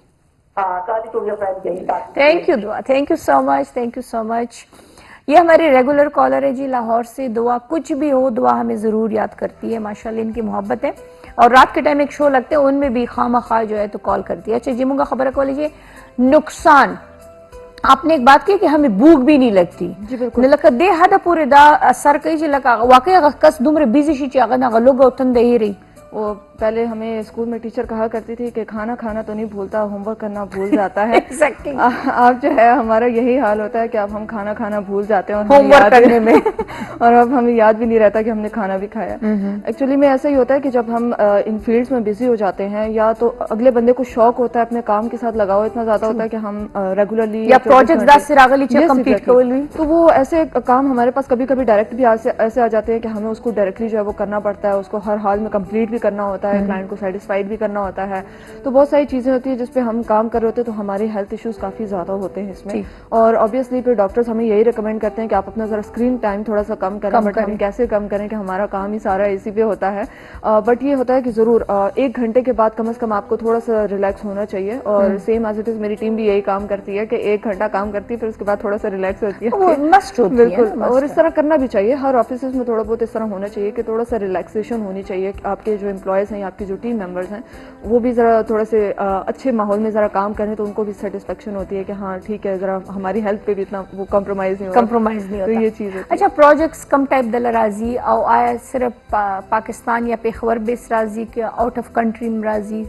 काली चूड़ियां पहन के। थैंक यू दुआ थैंक यू सो मच। ये हमारी रेगुलर कॉलर है जी लाहौर से। दुआ कुछ भी हो दुआ हमें ज़रूर याद करती है माशाल्लाह इनकी मोहब्बत है और रात के टाइम एक शो लगते हैं उनमें भी खामा जो है तो कॉल करती है। अच्छा जी मुझे खबर को लीजिए नुकसान आपने एक बात की कि हमें भूख भी नहीं लगती जी बिल्कुल लका दे हदा पूरे दा असर कई जी लका वाकई कस दुमरे बिजी शी अगर ना लोग उतन दे ही रही। वो पहले हमें स्कूल में टीचर कहा करती थी कि खाना खाना तो नहीं भूलता होमवर्क करना भूल जाता है। Exactly. आप जो है हमारा यही हाल होता है कि अब हम खाना खाना भूल जाते हैं और होमवर्क करने में और अब हमें याद भी नहीं रहता कि हमने खाना भी खाया। एक्चुअली में ऐसा ही होता है कि जब हम इन फील्ड्स में बिजी हो जाते हैं या तो अगले बंदे को शौक होता है अपने काम के साथ लगाओ इतना ज्यादा होता है कि हम रेगुलरली या प्रोजेक्ट तो वो ऐसे काम हमारे पास कभी कभी डायरेक्ट भी ऐसे आ जाते हैं कि हमें उसको डायरेक्टली जो है वो करना पड़ता है उसको हर हाल में कंप्लीट भी करना होता है, क्लाइंट को सेटिस्फाइड भी करना होता है, तो बहुत सारी चीजें होती है जिस पे हम काम कर रहे होते हैं, तो हमारे हेल्थ इश्यूज काफी ज्यादा होते हैं इसमें। और ऑब्वियसली फिर डॉक्टर्स हमें यही रिकमेंड करते हैं कि आप अपना जरा स्क्रीन टाइम थोड़ा सा कम करें, बट हम कैसे कम करें कि हमारा काम ही सारा इसी पे होता है। बट ये होता है कि जरूर 1 घंटे के बाद कम से कम आपको थोड़ा सा रिलैक्स होना चाहिए, और सेम एज इट इज मेरी टीम भी यही काम करती है कि 1 घंटा काम करती है, फिर उसके बाद थोड़ा सा रिलैक्स होती है। बिल्कुल, और इस तरह करना भी चाहिए। हर ऑफिस में थोड़ा बहुत इस तरह होना चाहिए कि थोड़ा सा रिलैक्सेशन होनी चाहिए। आपके जो एम्प्लॉयज हैं, आपके जो टीम मेंबर्स हैं, वो भी जरा थोड़ा से अच्छे माहौल में जरा काम करें, तो उनको भी सेटिस्फेक्शन होती है कि हाँ ठीक है, जरा हमारी हेल्थ पे भी इतना वो कंप्रोमाइज नहीं होता। तो ये चीज है। अच्छा, प्रोजेक्ट्स कम टाइप दल राजी और आया सिर्फ पाकिस्तान या पेशवर बेस राजी के आउट ऑफ कंट्री में राजी?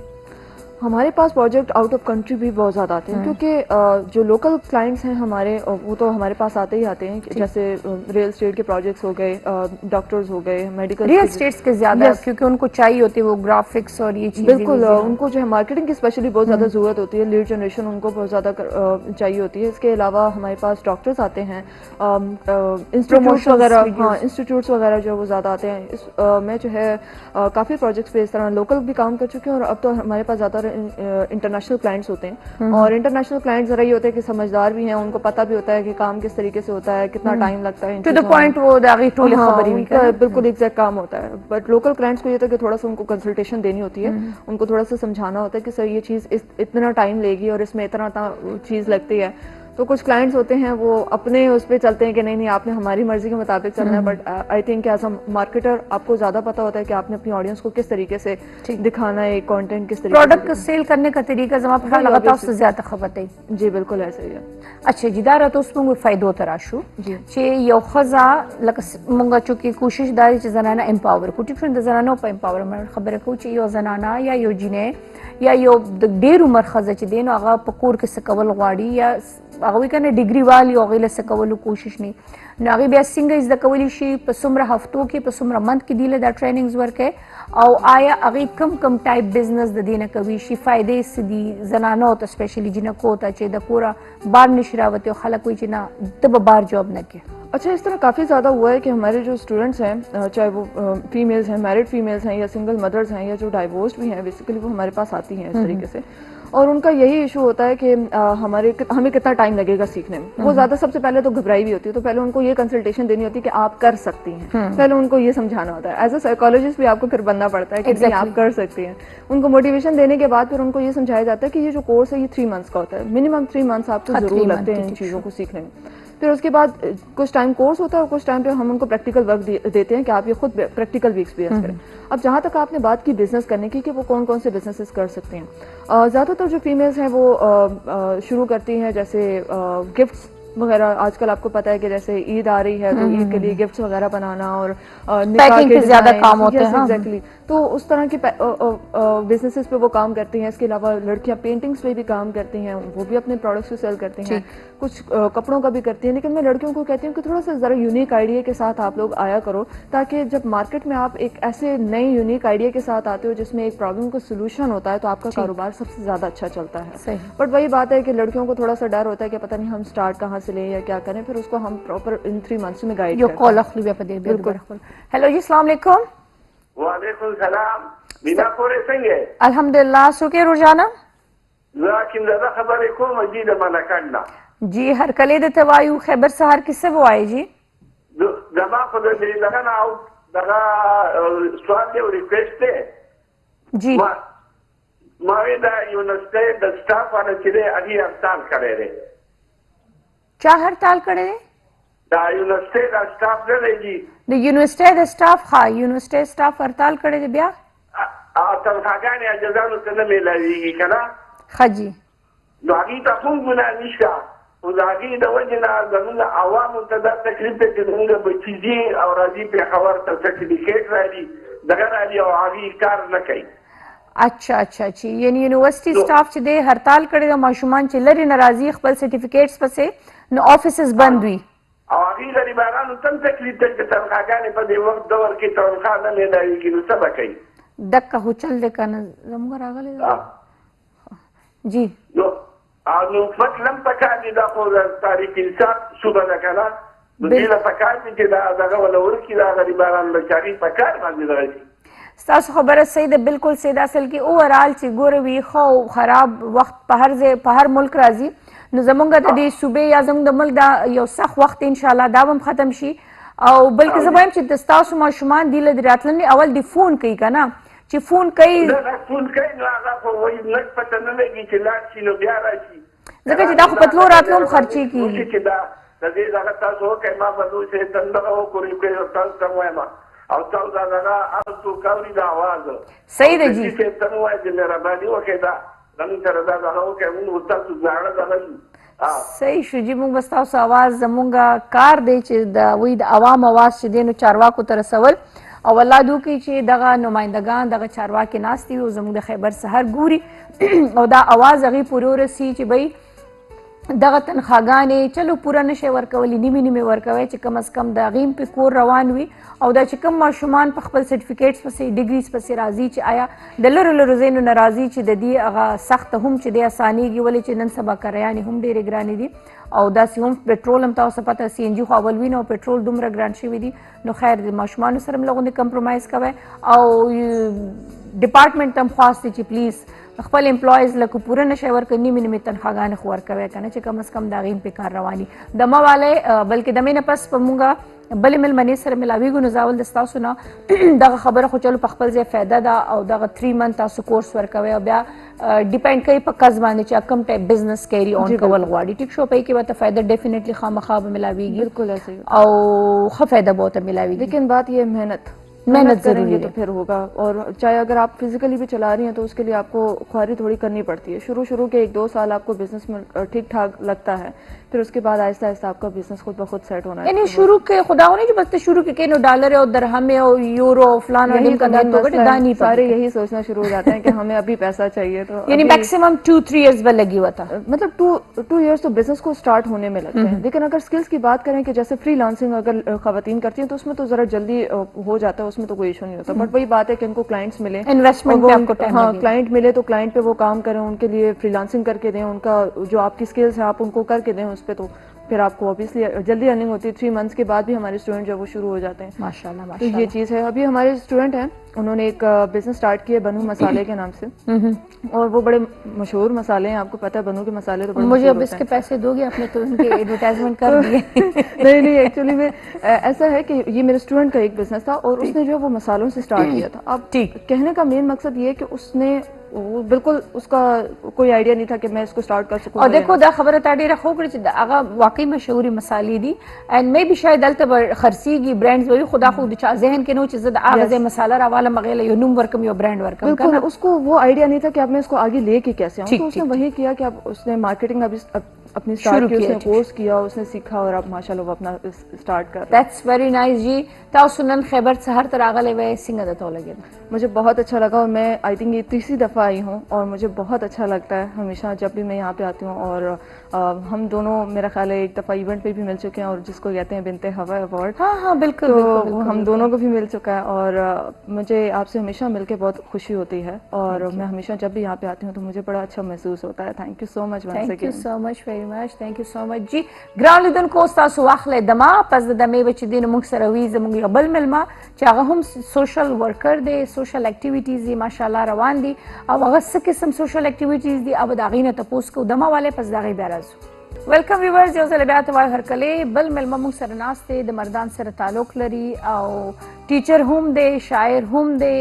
हमारे पास प्रोजेक्ट आउट ऑफ कंट्री भी बहुत ज़्यादा आते हैं, क्योंकि जो लोकल क्लाइंट्स हैं हमारे, वो तो हमारे पास आते ही आते हैं। जैसे रियल स्टेट के प्रोजेक्ट्स हो गए, डॉक्टर्स हो गए, मेडिकल रियल स्टेट्स के ज्यादा, क्योंकि उनको चाहिए होती है वो ग्राफिक्स और ये चीजें। बिल्कुल, उनको जो है मार्केटिंग की स्पेशली बहुत ज़्यादा ज़रूरत होती है, लीड जनरेशन उनको बहुत ज़्यादा चाहिए होती है। इसके अलावा हमारे पास डॉक्टर्स आते हैं, इंस्टीट्यूट्स वगैरह, हाँ इंस्टीट्यूट्स वगैरह जो वो ज़्यादा आते हैं। मैं जो है काफ़ी प्रोजेक्ट्स पे इस तरह लोकल भी काम कर चुकी हूँ, और अब तो हमारे पास ज़्यादा इंटरनेशनल क्लाइंट्स होते हैं। और इंटरनेशनल क्लाइंट्स जरा ये होते हैं कि समझदार भी हैं, उनको पता भी होता है कि काम किस तरीके से होता है, कितना टाइम लगता है, टू द पॉइंट, वो दागी टोले खबर ही बिल्कुल एग्जैक्ट काम होता है। बट लोकल क्लाइंट्स को ये था कि थोड़ा सा उनको कंसल्टेशन देनी होती है, उनको थोड़ा सा समझाना होता है कि सर ये चीज़ इतना टाइम लेगी और इसमें इतना चीज़ लगती है। तो कुछ क्लाइंट्स होते हैं वो अपने उस पर चलते हैं कि नहीं नहीं आपने हमारी मर्जी के मुताबिक चलना है, but I think as a marketer आपको ज्यादा पता होता है कि आपने अपनी ऑडियंस को किस तरीके से दिखाना है, कंटेंट किस तरीके प्रोडक्ट को सेल करने का तरीका जमा पर लगाता है, उससे ज्यादा खबर है। जी बिल्कुल ऐसे ही है। अच्छा जिदारा तो उसमें कोई फायदो तराशु जी चे यो खजा लक मुंगा चुकी कोशिश दारी चे जनाना एम्पावर को टिक द जनानो पे एम्पावरमेंट खबर को चे यो जनाना या यो जिने या यो ढेर उम्र खजा चे देनो आगा पकोर के सकवल गाड़ी या आगे कने डिग्री वाली और गले सकवल कोशिश नहीं नागे बे सिंगे इज द कवली शी पसुमरा हफ्तों के पसुमरा मंथ की दिले द ट्रेनिंग्स वर्क है और आया अगे कम टाइप बिजनेस द देना कभी शी फायदे से दी जनाना होता स्पेशली जिना को होता चे द पूरा बार निशरावत हो खला कोई चिना तब बार जॉब न के। अच्छा इस तरह काफ़ी ज़्यादा हुआ है कि हमारे जो स्टूडेंट्स हैं, चाहे वो फीमेल्स हैं, मैरिड फीमेल्स हैं या सिंगल मदर्स हैं या जो डाइवोर्स्ड भी हैं, बेसिकली वो हमारे पास आती हैं इस तरीके से, और उनका यही इशू होता है कि हमें कितना टाइम लगेगा सीखने में। वो ज़्यादा सबसे पहले तो घबराई भी होती है, तो पहले उनको ये कंसल्टेशन देनी होती है कि आप कर सकती हैं, पहले उनको ये समझाना होता है। एज अ साइकोलॉजिस्ट भी आपको फिर बनना पड़ता है कि नहीं आप कर सकती हैं। उनको मोटिवेशन देने के बाद फिर उनको ये समझाया जाता है कि ये जो कोर्स है ये 3 मंथ्स का होता है, मिनिमम 3 मंथ्स आपको जरूर लगते हैं इन चीज़ों को सीखने में। फिर उसके बाद कुछ टाइम कोर्स होता है और कुछ टाइम पे हम उनको प्रैक्टिकल वर्क देते हैं कि आप ये खुद प्रैक्टिकल भी एक्सपीरियंस करें। अब जहाँ तक आपने बात की बिजनेस करने की कि वो कौन कौन से बिजनेसेस कर सकते हैं, ज़्यादातर जो फीमेल्स हैं वो शुरू करती हैं जैसे गिफ्ट्स वगैरह। आजकल आपको पता है कि जैसे ईद आ रही है तो ईद के लिए गिफ्ट्स वगैरह बनाना और निकाह के ज्यादा काम होते हैं। एग्जैक्टली, तो उस तरह की बिजनेसेस पे वो काम करती हैं। इसके अलावा लड़कियां पेंटिंग्स पे भी काम करती हैं, वो भी अपने प्रोडक्ट्स को सेल करती हैं, कुछ कपड़ों का भी करती हैं। लेकिन मैं लड़कियों को कहती हूँ कि थोड़ा सा ज़रा यूनिक आइडिया के साथ आप लोग आया करो, ताकि जब मार्केट में आप एक ऐसे नए यूनिक आइडिया के साथ आते हो जिसमें एक प्रॉब्लम का सोल्यूशन होता है, तो आपका कारोबार सबसे ज़्यादा अच्छा चलता है। बट वही बात है कि लड़कियों को थोड़ा सा डर होता है कि पता नहीं हम स्टार्ट कहाँ से लें या क्या करें, फिर उसको हम प्रॉपर इन 3 मंथ्स में गाइड करते हैं। बिल्कुल। हेलो जी, अस्सलाम वालेकुम। वालेकुम सलाम। मीनापुर संगे अल्हम्दुलिल्लाह सुके रोजाना लाकिन ज़्यादा खबर को मजीद माना करना जी हर कले दे तवायु खैबर सहर किससे वो आए जी जमा खुद दे लगा ना लगा सवाल दे रिक्वेस्ट है जी मावे दा यूनिवर्सिटी द स्टाफ वाले चिरे अभी हड़ताल करे रे। क्या हड़ताल करे रे? दा यूनिवर्सिटी दा स्टाफ ने जी द यूनिवर्सिटी द स्टाफ, हाँ यूनिवर्सिटी स्टाफ हड़ताल करे रे बिया तनखागाने अजदानु तने मिलावी कना हाँ जी दागी तफुन गुना निशा उदागी द वजना जमुना आवाम तदा तकलीफ के दूंगा बचीजी और अजी पे खबर तक सर्टिफिकेट वाली दगर वाली और आगे कार न कई। अच्छा अच्छा अच्छी, यानी यूनिवर्सिटी स्टाफ च दे हड़ताल करे द माशुमान च लरी नाराजी खपल सर्टिफिकेट्स पसे न ऑफिसेस बंद हुई और आगे गरीबान तन तकलीफ के तनखागाने पर दे वक्त दवर की तनखा न मिलावी की सब कई दक्का हो चल दे का न जमगर आगले जी नो आनु मतलब पकानी दा को तारीख इंसान सुबह ना कना दिला पकानी के दा वला और की दा गरीबान बेचारी पकार मांगी रही। ستاسو خبره صحیح ده، بالکل صحیح ده. اصل کې اوورال چې ګوره وي ښه او خراب وخت په هر ملک راځي، نو زمونږ د دې صوبې یا زمونږ د ملک دا یو سخت وخت انشاءالله دا به هم ختم شي. او بلکې زه وایم چې د ستاسو ماشومان دي له د راتلنې اول د فون کوي که نه، چې فون کوي فون کوي نو هغه خو وایي لږ پته نه لګي چې لاړ شي نو بیا راشي، ځکه چې دا خو په تلو راتلو هم خرچې کېږي. چې دا د دې دغه تاسو وکړئ ما به نور چې دغه وکړو کوي تاسو ته وایم او تاسو دا دغه هر څوک اوري دا اواز صحیح ده جی. چې ته نو وایي چې مهرباني وکړئ دا زموږ سره دا دغه وکړئ موږ تاسو زاړه دغه صحیح شو جی. موږ به ستاسو اواز زمونږ کار دی چې د وی د عوام اواز چې دی نو چارواکو ته رسول، او الله دې وکړي چې دغه نمایندګان دغه چارواکي ناست وي او زموږ د خیبر سحر ګوري او دا اواز هغې پورې ورسي چې بهی دغه تنخواګانې چلو پوره نشئ ورکولی، نیمې نیمې ورکوئ چې کم از کم د هغې هم پې کور روان وي، او دا چې کوم ماشومان په خپل سرټیفیکیټس پسې ډیګریز پسې راځي چې آیا د لرو لرو ځایونو نه راځي چې د دې هغه سخته هم چې دی اسانېږي، ولې چې نن سبا کریانې هم ډېرې ګرانې دي او داسې هم پټرول هم تاسو پته سی ان جي خو اول وي نو پټرول دومره ګران شوي دي، نو خیر د ماشومانو سره هم لغونې کمپرومایز کوئ. او ډپارټمنټ ته هم خواست دی چې پلیز خپل امپلایز لکه پوره نشئ ورکوئ، نیمې نیمې تنخواګانې خو ورکوئ که نه چې کم از کم د هغې هم پې کار رواني. دمه والی بلکې دمې نه پس په مونږ بلې مېلمنې سره ملاویږو، نو زه اول د ستاسو نه دغه خبره خو چلو په خپل ځای فایده ده او دغه 3 منت تاسو کورس ورکوئ او بیا ډیپینډ کوي په کس باندې چې کوم ټایپ بزنس کیری اون کول غواړي. ټیک شو، په کې به ته فایده ډیفینیټلی خامخا به ملاویږي، بالکل ایسے او ښه فایده به ورته ملاویږي. لیکن بات یہ محنت ضروری تو پھر ہوگا، اور چاہے اگر آپ فزیکلی بھی چلا رہی ہیں تو اس کے لیے آپ کو خواری تھوڑی کرنی پڑتی ہے. شروع کے 1-2 سال آپ کو بزنس میں ٹھیک ٹھاک لگتا ہے، پھر اس کے بعد آہستہ آہستہ آپ کا بزنس خود بخود سیٹ ہونا ہے. یعنی شروع کے خدا ہونے جو بس شروع کے نو ڈالر اور درہم اور یورو فلانا ڈیم کا دات تو دانی سارے یہی سوچنا شروع ہو جاتے ہیں کہ ہمیں ابھی پیسہ چاہیے، تو یعنی میکسیمم 2-3 ایئرز میں لگی ہوا تھا، مطلب 2 ایئرز تو بزنس کو سٹارٹ ہونے میں لگتے ہیں. لیکن اگر سکلز کی بات کریں کہ جیسے فری لانسنگ اگر خواتین کرتی ہیں تو اس میں تو ذرا جلدی ہو جاتا ہے، اس میں تو کوئی ایشو نہیں ہوتا. بٹ وہی بات ہے کہ ان کو کلائنٹس ملے، انویسٹمنٹ پہ آپ کو ٹائم لگے. کلائنٹ ملے تو کلائنٹ پہ وہ کام کریں، ان کے لیے فری لانسنگ کر کے دیں، ان کا جو آپ کی سکلز ہیں آپ ان کو کر کے دیں اس پہ، تو پھر آپ کو اوبیسلی جلدی ارننگ ہوتی ہے. 3 منتھس کے بعد بھی ہمارے اسٹوڈنٹ جو وہ شروع ہو جاتے ہیں. ماشاءاللہ تو یہ چیز ہے. ابھی ہمارے اسٹوڈنٹ ہیں، انہوں نے ایک بزنس سٹارٹ کیا بنو مسالے کے نام سے، اور وہ بڑے مشہور مسالے ہیں. آپ کو پتہ ہے بنو کے مسالے تو بڑے مجھے اب اس کے پیسے دو گے؟ آپ نے تو ان کے ایڈورٹائزمنٹ کر دیے. نہیں ایکچولی میں ایسا ہے کہ یہ میرے اسٹوڈنٹ کا ایک بزنس تھا اور اس نے جو ہے وہ مسالوں سے سٹارٹ کیا تھا. اب کہنے کا مین مقصد یہ ہے کہ اس نے بالکل اس کا کوئی آئیڈیا نہیں تھا کہ میں اس کو سٹارٹ کر سکوں. او دیکھو دا خبره تا ډیره خو کړی چې هغه واقعي مشهوري مسالې دي and maybe شاید دلته به خرڅیږي برانډز وي، خدا خو د چا ذهن کې نو چې زه د هغه ځای مساله راواله مغیله یو نوم ورکم یو برانډ ورکم. بالکل اس کو وہ آئیڈیا نہیں تھا کہ اب میں اس کو آگے لے کے کیسے آؤں. تو اس نے وہی کیا کہ اب اس نے مارکیٹنگ ابھی اپنی سٹارٹ کی، اس نے کورس کیا، اس نے سیکھا اور اب ماشاءاللہ وہ اپنا سٹارٹ کر رہا ہے. دیٹس ویری نائس جی. تاسو نن خیبر سحر ته راغلی وای، څنګه درته ولګېد؟ مجھے بہت اچھا لگا اور میں آئی تھنک یہ 3ری دفعہ آئی ہوں اور مجھے بہت اچھا لگتا ہے ہمیشہ جب بھی میں یہاں پہ آتی ہوں. اور ہم دونوں میرا خیال ہے ایک دفعہ ایونٹ پہ بھی مل چکے ہیں، اور جس کو کہتے ہیں بنت ہوا ایوارڈ. ہاں بالکل، تو ہم دونوں کو بھی مل چکا ہے اور مجھے آپ سے ہمیشہ مل کے بہت خوشی ہوتی ہے. اور میں ہمیشہ جب بھی یہاں پہ آتی ہوں تو مجھے بڑا اچھا محسوس ہوتا ہے. تھینک یو سو مچ. تھینک یو سو مچ ویری مچ. تھینک یو سو مچ جی. ګران لیدونکو ستاسو واخلئ دمه، پس د دمې به چې دی نو موږ سره وي زموږ یو بل مېلمه چې هغه هم سوشل ورکر دی، سوشل اکټیویټیز یې ماشاءالله روان دي او هغه څه قسم سوشل اکټیویټیز دي او د هغې نه تپوس کوو. دمه والی پس د هغې بیا راځو. ویلکم ویورز، یو ځل بیا ته وایو هرکلی بل مېلمه موږ سره ناست دی، د مردان سره تعلق لري او ټیچر هم دی، شاعر هم دی،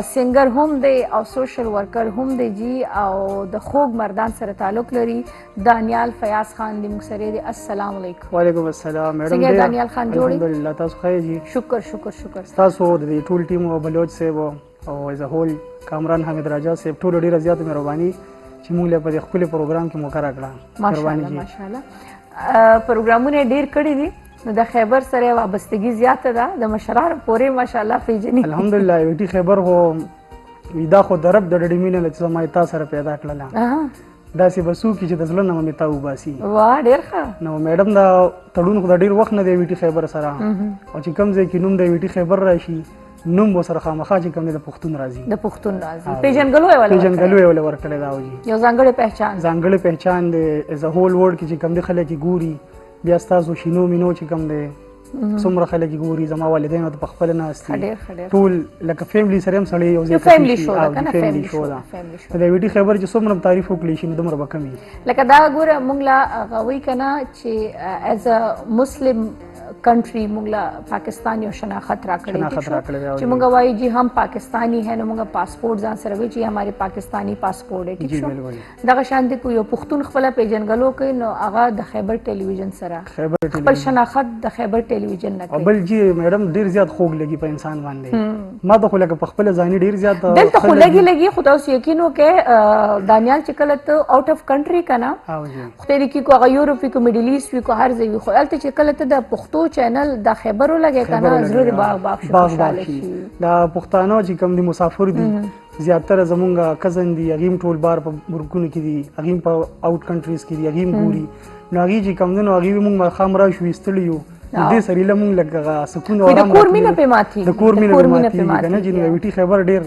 سنگر هم دی او سوشل ورکر هم دی جی، او د خوږ مردان سره تعلق لري. دانیال فیاض خان دی موږ سره دی. السلام علیکم. وعلیکم السلام. میډم څنګه دانیال خان جوړ؟ الحمدلله، تاسو ښه جی؟ شکر شکر شکر. تاسو د دې ټول ټیم او بلوچ صاحب او ایز ا هول کامران حمید راجا صاحب ټول ډیره زیاته مهرباني چې موږ له په خپل پروګرام کې موقع راکړه. ماشاءالله ماشاءالله. پروګرامونه ډیر کړي دي، نو د خیبر سره وابستګي زیاته ده، د مشرانو پورې ماشاءالله پیژني. الحمدلله. ویټي خیبر خو ودا خو درب د ډډې مینه چې ما تا سره پیدا کړله، داسې بسو کې چې د زړه نه مې تا وباسي. واه ډیر ښه. نو میډم دا تړون خو د ډیر وخت نه دی ویټي خیبر سره، او چې کوم ځای کې نوم د ویټي خیبر راشي نوم به سره خامخا چې کوم د پښتون راځي، د پښتون راځي، پیژنګلو یې ول ورکړی دا وږي یو ځانګړی پہچان، ځانګړی پہچان دی ایز ا هول ورلد کې چې کوم د خلک ګوري بیا ستاسو شینو مینو چې کوم دی څومره خلک یې ګوري زما والدینو ته پخپله ناست دي ډېر ښه ډېر ټول لکه فیملی سره هم سړی یو ځای فیملی کېږي. شو ده که نه فیملی فیملی شو شو ده فیملی شو د یوې ټي خبر چې څومره تعریف وکړي شي نو دومره به کم وي. لکه دا ګوره موږ لا هغه وایي که نه چې ایز ا مسلم کنټری موږ لا پاکستان یو شناخت راکړی شناخت راکړی دی، چې موږ وایي جی هم پاکستانی ہے نو موږ پاسپورټ ځان سره وایي چې हमारे پاکستانی پاسپورټ دی. ٹھیک شو دغه شان دی کو یو پښتون خپله پیژنګلو کوي نو هغه د خیبر ټلویزیون سره خپل شناخت د خیبر ټلویزیون نه کوي. بل جی میډم ډیر زیات خوږ لګي په انسان باندې. ما ته خو لکه په خپل ځاني ډیر زیات دلته خو لګي خو تاسو یقین وکړئ دانیال چې کله ته آوټ اف کنټری که نه خدای دې کي کو هغه یورپ وي کو میډل ایسټ وي کو هر ځای وي خو هلته چې کله ته د پښتو چینل د خیبر ولګې که نه زړه دې باغ باغ شي خوشحاله شي. دا پښتانه چې کوم دي مسافر دي زیاتره زمونږ کزن دي هغې هم ټول بار په ملکونو کې دي هغې هم په آوټ کنټریز کې دي هغې هم ګوري نو هغې چې کوم دی نو هغې مونږ ماښام راشو ایستلي یو نو دې سره ایله مونږ لږ سکون او د کور مینه پرې ماتېږي د کور مینه پرې ماتېږي که نه چې نو ویټي خیبر ډېر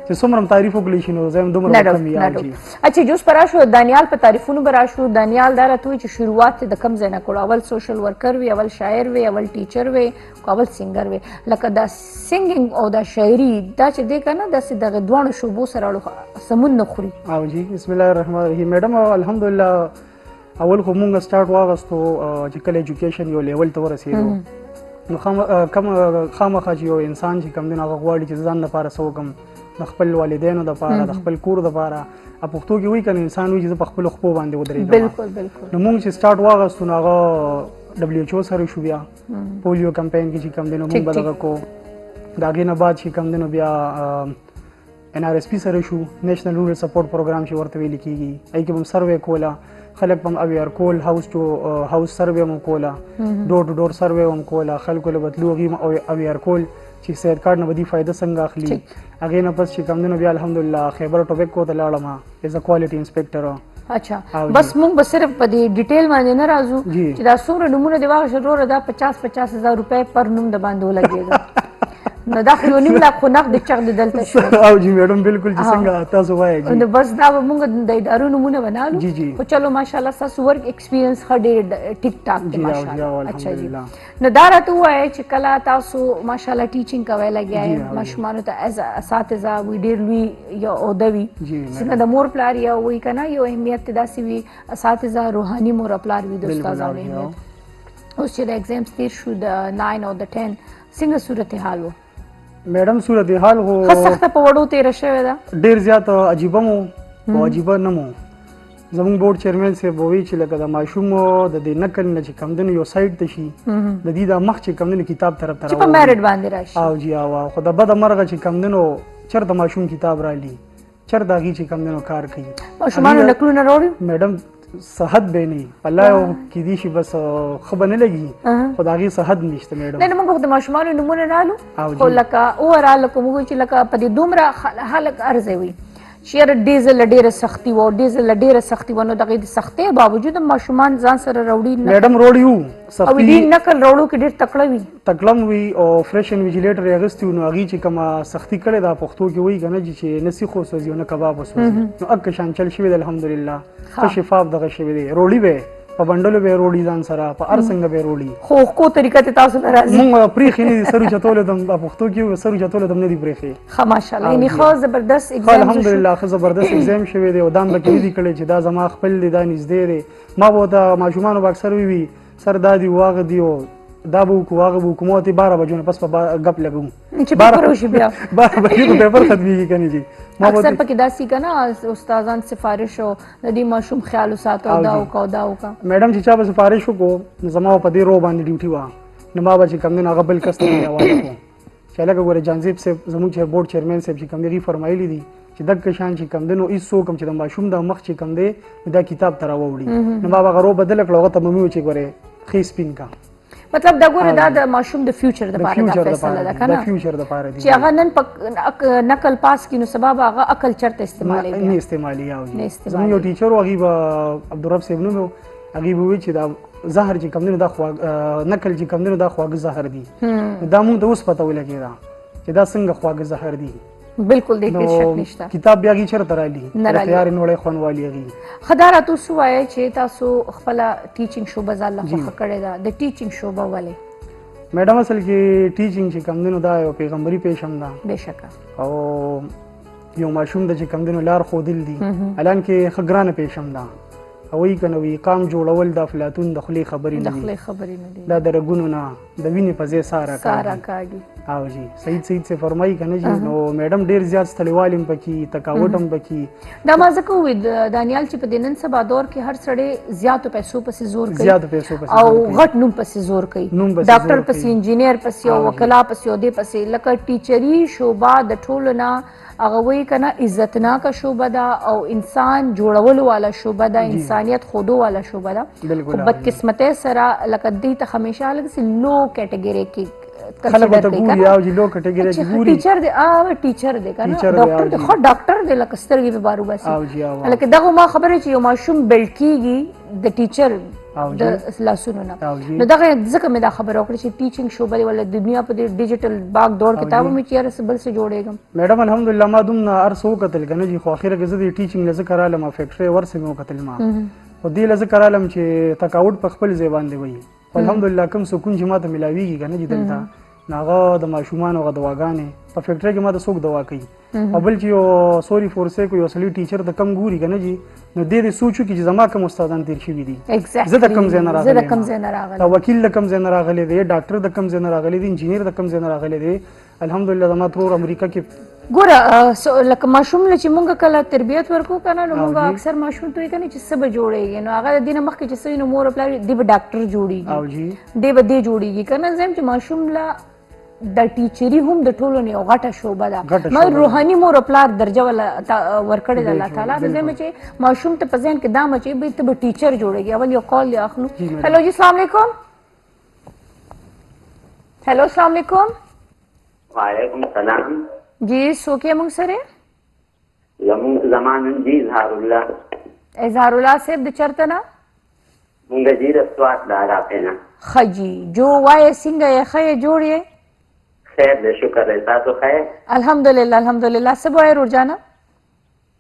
چې څومره هم تعریف وکړلی شي نو زه هم دومره کم وي. اچھا جوس پر راشو دانیال په تعریفونو به راشو. دانیال دا راته وایي چې شروعات د کوم ځای نه کړو اول سوشل ورکر وي اول شاعر وي اول ټیچر وي اول سینګر وي لکه دا سینګینګ او دا شاعري دا چې دی که نه داسې دغه دواړو شعبو سره سمون نه خوري. او جی بسم الله الرحمن الرحیم. میډم الحمدلله اول خو مونږ سټارټ واغستو چې کله ایجوکیشن یو لیول ته ورسېدو نو خامخا چې یو انسان چې کوم دی نو هغه غواړي چې ځان لپاره څه وکړم د خپل والدینو دپاره د خپل کور دپاره پښتو کې وایي که نه انسان وایي چې زه په خپلو خپو باندې ودرېږم. بالکل بالکل. نو مونږ چې سټارټ واغستو نو هغه ډبلیو ایچ او سره شو بیا پولیو کمپین کې چې کوم دی نو مونږ به دغه کو د هغې نه بعد چې کوم دی نو بیا ان آر ایس پي سره شو نیشنل رورل سپورټ پروګرام چې ورته ویل کېږي هغې کې به هم سروې کوله خلک به هم اویر کول هاوس ټو هاوس سروې هم کوله ډور ټو ډور سروې هم کوله خلکو له بتلو هغې اویر کول چې صحت کارډ نه به دې فایده څنګه اخلي هغې نه پس چې کوم دی نو بیا الحمدلله خیبر ټوبیکو ته لاړم ایز ا کوالټي انسپیکټر. اچھا بس مونږ به صرف په دې ډیټیل باندې نه راځو چې دا څومره نومونه دې واخیستل وروره دا 50,000 روپۍ پر نوم د باندې ولګېږي نو دا خو یو نیم لاک خو نقد چغ د دلته شو. او جی میډم بالکل چې څنګه تاسو وایئ نو بس دا به مونږ د ادارو نومونه بنالو خو چلو ماشاءالله ستاسو ورک ایکسپیرینس ښه ډېر ټیک ټاک دی ماشاءالله. اچھا جی نو دا راته ووایئ چې کله تاسو ماشاءالله ټیچینګ کوی لګیا یې ماشومانو ته ایز اساتذه وي ډېر لوی یو عهده وي څنګه د مور پلار یو وایي که نه یو اهمیت داسې وي اساتذه روحاني مور او پلار وي د استادانو اهمیت. اوس چې د ایگزامس تېر شو د 9 او د 10 څنګه صورتحال و؟ میډم صورتحال خو ښه سخته په وړو تېره شوې ده ډېر زیات عجیبه مو او عجیبه نه مو. زموږ بورډ چیرمین صاحب وایي چې لکه د ماشوم د دې نقل نه چې کوم دی نو یو سایډ ته شي د دې دا مخ چې کوم دی نو کتاب طرف ته چې په میرټ باندې راشي. او جی او خو د بده مرغه چې کوم دی نو چېرته ماشوم کتاب رالي چېرته هغې چې کوم دی نو کار کوي ماشومانو نقلونه راوړي میډم صحت به نه الله یو کېدی شي بس ښه به نه لګي خو د هغې صحت نشته میډم. نه موږ د ماشومانو نومونه رالو خو لکه اوورال لکه موږ چې لکه په دې دومره خلک عرضه وي چې یاره ډیزل ډېره سختي وه ډیزل ډېره سختي وه نو د هغې د سختۍ باوجود ماشومان ځان سره راوړي میډم روړي وو او دې نقل راوړو کې ډېر تکړه وي تکړه وي او فرش انویجیلیټر یې اخیستي وو نو هغې چې کومه سختي کړې ده پښتو کې وایي که نه چې نه سیخ وسوځي او نه کباب وسوځي نو اکه شان چل شوي دی الحمدلله ښه شفاف دغه شوي دی روړي به په بنډلو به روړي ځان سره په هر څنګه به روړي خو ښکو طریقه ته تاسو نه راځي مونږ پرېښې نه دي سر اوچتولو دم په پښتو کې سر اوچتولو دم نه دي پرېښې ښه ماشاءالله یعنې ښه زبردست اګزام الحمدلله ښه زبردست اګزام شوی دی او دا هم به کې نه دي کړی چې دا زما خپل دی دا نږدې دی ما به ورته ماشومانو به اکثر وي سر دا دي واغه دي او دا به وکړو هغه به وکړو ما ورته 12 بجو نه پس په ګپ لګوم چې پیپر وشي بیا 12 بجې په پیپر ختمېږي که نه جي اکثر پکې داسې که نه استادان سفارش او د دې ماشوم خیال وساتو دا وکړه او دا وکړه میډم چې چا به سفارش وکړو نو زما په دې رو باندې ډیوټي وه نو ما به چې کوم دی نو هغه بل کس ته یې حواله کړو چې هلکه ګوره جانزیب صاحب زموږ چې بورډ چیرمین صاحب چې کوم دی هغې فرمایلي دي چې دغه شان چې کوم دی نو هېڅ څوک هم چې د ماشوم د مخ چې کوم دی نو دا کتاب ته راوړي نو ما به هغه رو بدله کړه هغه ته به مې وویل چې ګورې ښې سپین کا مطلب دا ګوره دا د ماشوم د فیوچر دپاره دا فیصله ده که نه چې هغه نن په نقل پاس کړي نو سبا به هغه عقل چېرته استعمالوي نه استعمالي زموږ یو ټیچر و هغې به عبدالرب صاحب نوم و هغې به ووایي چې دا زهر چې کوم دی نو دا نقل چې کوم دی نو دا خواږه زهر دي دا مونږ ته اوس پته ولګېده چې دا څنګه خواږه زهر دي بالکل دې کې شک نشته کتاب بیا هغې چېرته رالي تیارې نوړی خوند والي هغې ښه دا راته اوس ووایئ چې تاسو خپله ټیچینګ شوبه ځان له خوښه کړې ده د ټیچینګ شوبه ولې میډم اصل کې ټیچینګ چې کم دنو دا یو پیغمبري پیشم ده بشکه او یو ماشوم د چې کم دنو لار خودل دي الان کې خګرانه پیشم ده او وی کنه وی قام جوړول د افلاطون د خلی خبرې د نه خپل دي خبرې نه دي دا د رګونو نه د وینې په ځای سارا سارا کاږي کاږي او جی سعید سے فرمایي کنه جی نو میډم ډیر زیات ستړیوالم پکې تکاوټم پکې دا ما ځکه وې دانیال چې په دنن سبا دور کې هر سړی زیاتو پیسو پسې زور کوي زیات پیسو پسې او زور کوي. غټ نوم پسې زور کوي نوم پسې ډاکټر زور پسې کوي. انجینیر پسې او وکلا پسې او دې پسې لکه ټیچري شوبه د ټولو نه هغه وایي کنه عزتناکه شوبه ده او انسان جوړولو والا شوبه ده انسانیت خودو والا شوبه ده بالکل خو بدقسمتۍ سره لکه دوی ته همیشه لږ څه لو کیټګري کې خلک ته ګوري او جی لو کټګری کې ګوري ټیچر دی ټیچر دی کنه ټیچر دی، ډاکټر دی خو ډاکټر دی لکه سترګې په بارو باسي او جی او لکه دغه ما خبره چې یو ماشوم بلډ کیږي د ټیچر او د لاسونو نه او جی. نو دغه ځکه مې دا خبره وکړه چې ټیچینګ شوبه ولا دنیا په دې ډیجیټل باغ دور کتابو مې چیرې سبل سے جوړېږم میډم الحمدلله ما دومره ارسو کتل کنه جی خو اخره کې زه د ټیچینګ لزه کراله ما فیکټری ورسې مو کتل ما او دې لزه کرالم چې تکاوت په خپل ځای باندې وي الحمدلله کوم سکون چې ما ته ملاویږي کنه جی دلته ناغه د ماشومان او د دواګانې په فیکټری کې ما ته څوک دوا کوي او بل چې یو سوري فورسه کو یو سلی ټیچر د کم ګوري کنه جی نو دې سوچو کې چې زما کوم استادان تیر شوي دي زه د کم ځای نه راغلی زه د کم ځای نه راغلی او وکیل د کم ځای نه راغلی دی ډاکټر د کم ځای نه راغلی دی انجینیر د کم ځای نه راغلی دی الحمدلله زما ترور امریکا کې ګوره لکه ماشوم له چې مونږ کله تربیت ورکو کنه نو مونږ اکثر ماشوم ته کنه چې سبا جوړیږي نو هغه د دینه مخکې چې سوی نو مور خپل دی به ډاکټر جوړیږي او جی دی به دی جوړیږي کنه زم چې ماشوم لا د ټیچري هم د ټولو نه غټه شوبه ده ما روحاني مور پلار درجه ولا ورکړی د الله تعالی د زم چې ماشوم ته په ذهن کې دا مچي به ته ټیچر جوړیږي اول یو کال دی اخلو هلو جی السلام علیکم هلو السلام علیکم وعلیکم السلام جی سوکې موږ سره زمان جی اظهار الله الله صاحب د چرته نه مونږ جی د سوات د علاقې نه خجی جو وای څنګه یې خې جوړې خیر د شکر ہے تاسو خیر الحمدلله سب وای روزانه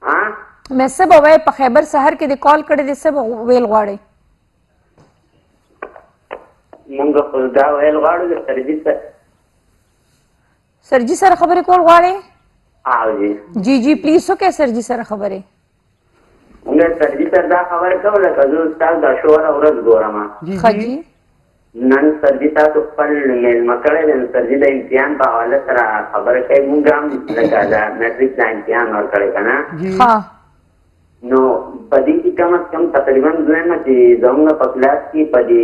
ها مې سب وای په خیبر سحر کې د کال کړې د سب ویل غواړي مونږ خو دا ویل غواړو د سرویس سرجی سره خبرې کول غواړي او جی جی پلیز وکړه سرجی سره خبرې مونږ سرویس دا خبره کوله که زه استاد دا شوره ورځ ګورم خجی نن سرجی تاسو خپل میلمه کړی دی نو سرجي د امتحان په حواله سره خبره کوي مونږ هم لکه د میټریک د امتحان ورکړی که نه ها نو په دې کې کم از کم تقریبا دویمه چې زموږ په کلاس کې په دې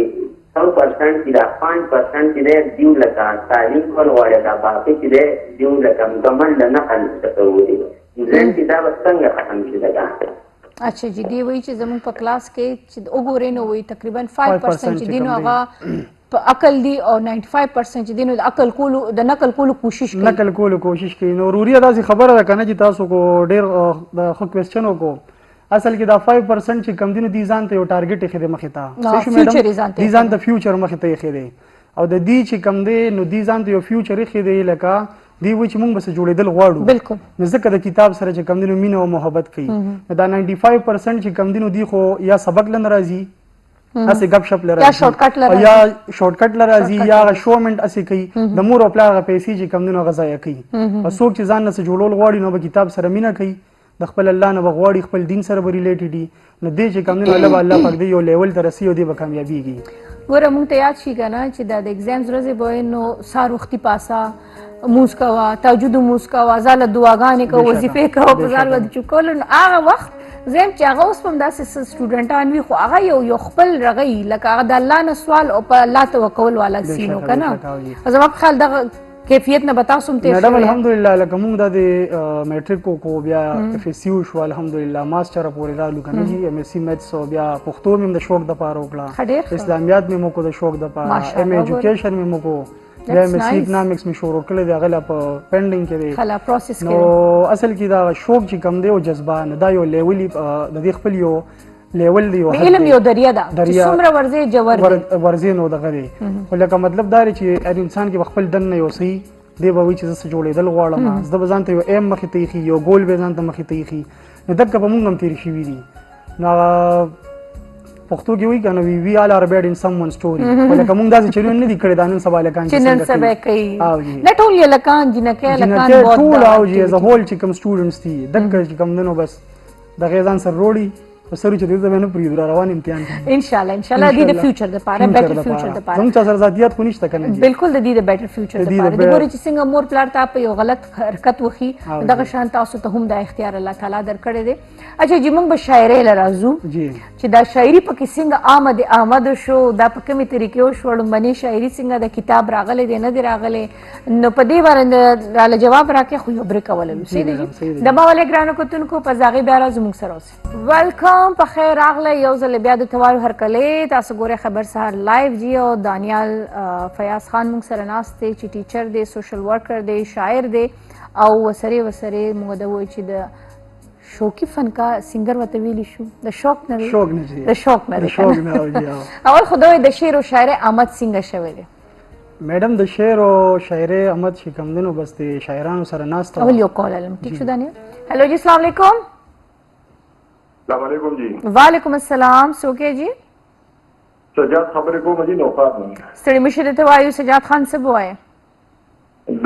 100% چې دا 5% چې دی دیو لکه تعلیم کول غواړي دا باقي چې دی دیو لکه مکمل د نقل تصوري دویم چې دا به څنګه ختم شي دغه اچھا جی دی وای چې زموږ په کلاس کې چې وګورئ نو وای تقریبا 5% چې دینو هغه په عقل دی او 95% چې دینو د عقل کولو د نقل کولو کوشش کوي نقل کولو کوشش کوي نو ضروري دا خبره ده کنه چې تاسو کو ډیر د خو کوېسچن وکړو اصل کې دا 5% چې کم دینو دي ځان ته یو ټارګټ یې خېده مخې ته صحیح میډم دي ځان ته فیوچر مخې ته یې خېده او د دې چې کم دی نو دي ځان ته یو فیوچر یې خېده لکه دی و چې موږ بس جوړېدل غواړو بالکل نو ځکه د کتاب سره چې کم دینو مینه او محبت کوي دا 95% چې کم دینو دی خو یا سبق لن راځي اسې غب شپ لره یا شارټکټ لره یا شارټکټ لره راځي یا شومنت اسې کوي د مور او پلار پیسې چې کم دینو غذایا کوي او څوک چې ځان نه جوړول غواړي نو په کتاب سره مینه کوي د خپل الله نه غواړي خپل دین سره ریلیټډ دي نو دې چې کم دینو الله پاک دی یو لیول ته رسي او دی به کامیابیږي ګوره مونږ ته یاد شي کنه چې دا د ایگزامز ورځې به نو سار وختي پاسا موس کوا تهجد موس کوا زاله دعاګانې کو وظیفې کو په ځان ود چکول نو هغه وخت زم چې هغه اوس هم داسې سټوډنټان وي خو هغه یو خپل رغی لکه هغه د الله نه سوال او په الله توکل والا سینو کنه زما په خیال دغه کیفیت نه بتا سم ته میډم الحمدلله لکه موږ د میټریک کو بیا اف اس یو شو الحمدلله ماستر پورې رالو کنه جی ام اس سی میتھس او بیا پښتو مې د شوق د پاره وکړه اسلامیات مې مو کو د شوق د پاره ام ایجوکیشن مې مو کو بیا مې سی اکنامکس مې شروع کړل دی غلا په پینډینګ کې دی خلا پروسس کې نو اصل کې دا شوق چې کم دی او جذبه نه دا یو لیول د دې خپل یو لیول دی علم یو دریا ده چې څومره ورځي جوړ دی ورځي نو دغه دی خو لکه مطلب دا چې هر انسان کې خپل دن نه یو صحیح دی به وی چې زه جوړېدل غواړم زه به ځان ته یو ایم مخې ته ایښي یو ګول به ځان ته مخې ته ایښي نو دغه به مونږ هم تېر شوي دي نو پښتو کې وی کنه وی آل آر بیډ ان سم ون سټوري ولکه موږ داسې چلون نه دي کړی دا نن سبا لکان چې نن سبا کوي او جی نه ټول یې لکان جنکه لکان جنکه بہت ټول او جی از هول چې کوم سټوډنټس دي دغه چې کوم دنو بس د غیزان سر روړي په سر چې دې نه پریږدو روان امتحان ان شاء الله د فیوچر د پاره بیٹر فیوچر د پاره زموږ سره ذاتيات خو نشته کنه بالکل د دې د بیٹر فیوچر د پاره د ګوري چې څنګه مور پلار ته په یو غلط حرکت وخی دغه شان تاسو ته هم د اختیار الله تعالی درکړي دي اچھا جی موږ به شاعري لرازو جی چې دا شاعري په کې څنګه آمد شو دا په کومې طریقې وشو باندې شاعري څنګه د کتاب راغله دي نه دی راغله نو په دې باندې راله جواب راکې خو یو بر کولل سي دي د ما ولې ګرانو کوتونکو په زاغي بیا راځو موږ سره اوسه ویلکم په خیر راغله یو ځل بیا د توار هرکلې تاسو ګوره خبر سهار لایو جی او دانیال فیاض خان موږ سره ناست دی چې ټیچر دی سوشل ورکر دی شاعر دی او وسره موږ د وای چې د شوقي فنکار سنگر وته ویلی شو د شوق نه د شوق نه اول خدای د شعر او شاعري آمد څنګه شوی دی میډم د شعر او شاعري آمد چې کوم دنو بس د شاعرانو سره ناست اول یو کال علم ټیک شو دانیال هلو جی السلام علیکم السلام علیکم جی وعلیکم السلام سوکے جی سجاد خبرې کوم جی نو خاطر ستړي مشه ته وایو سجاد خان څه بوای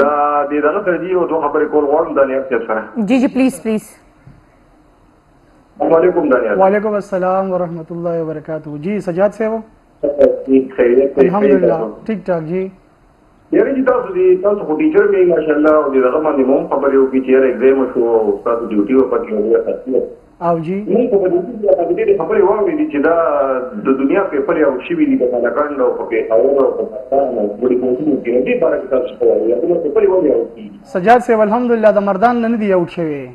دا دې دغه تر دې او دوه خبرې کول غواړم دانیال صاحب سره جی جی پلیز السلام علیکم دانیال وعلیکم السلام ورحمۃ اللہ وبرکاتہ جی سجاد صاحب الحمدللہ ٹھیک ٹھاک جی یاره چې تاسو خو ټیچر مې ماشاءالله او دغه باندې مو خبرې وکړي چې یاره ایگزام شو تاسو ډیوټي وکړئ او تاسو او جی موږ په دې خبرې واورېدې چې دا د دنیا پیپر یو شی ویلي په ناکاند او په پیښور او په پاکستان او په ډیپورټینګ کې دې باره کې تاسو په وایي دا پیپر واورېدل سجاد صاحب الحمدلله د مردان نه دی اوټ شوی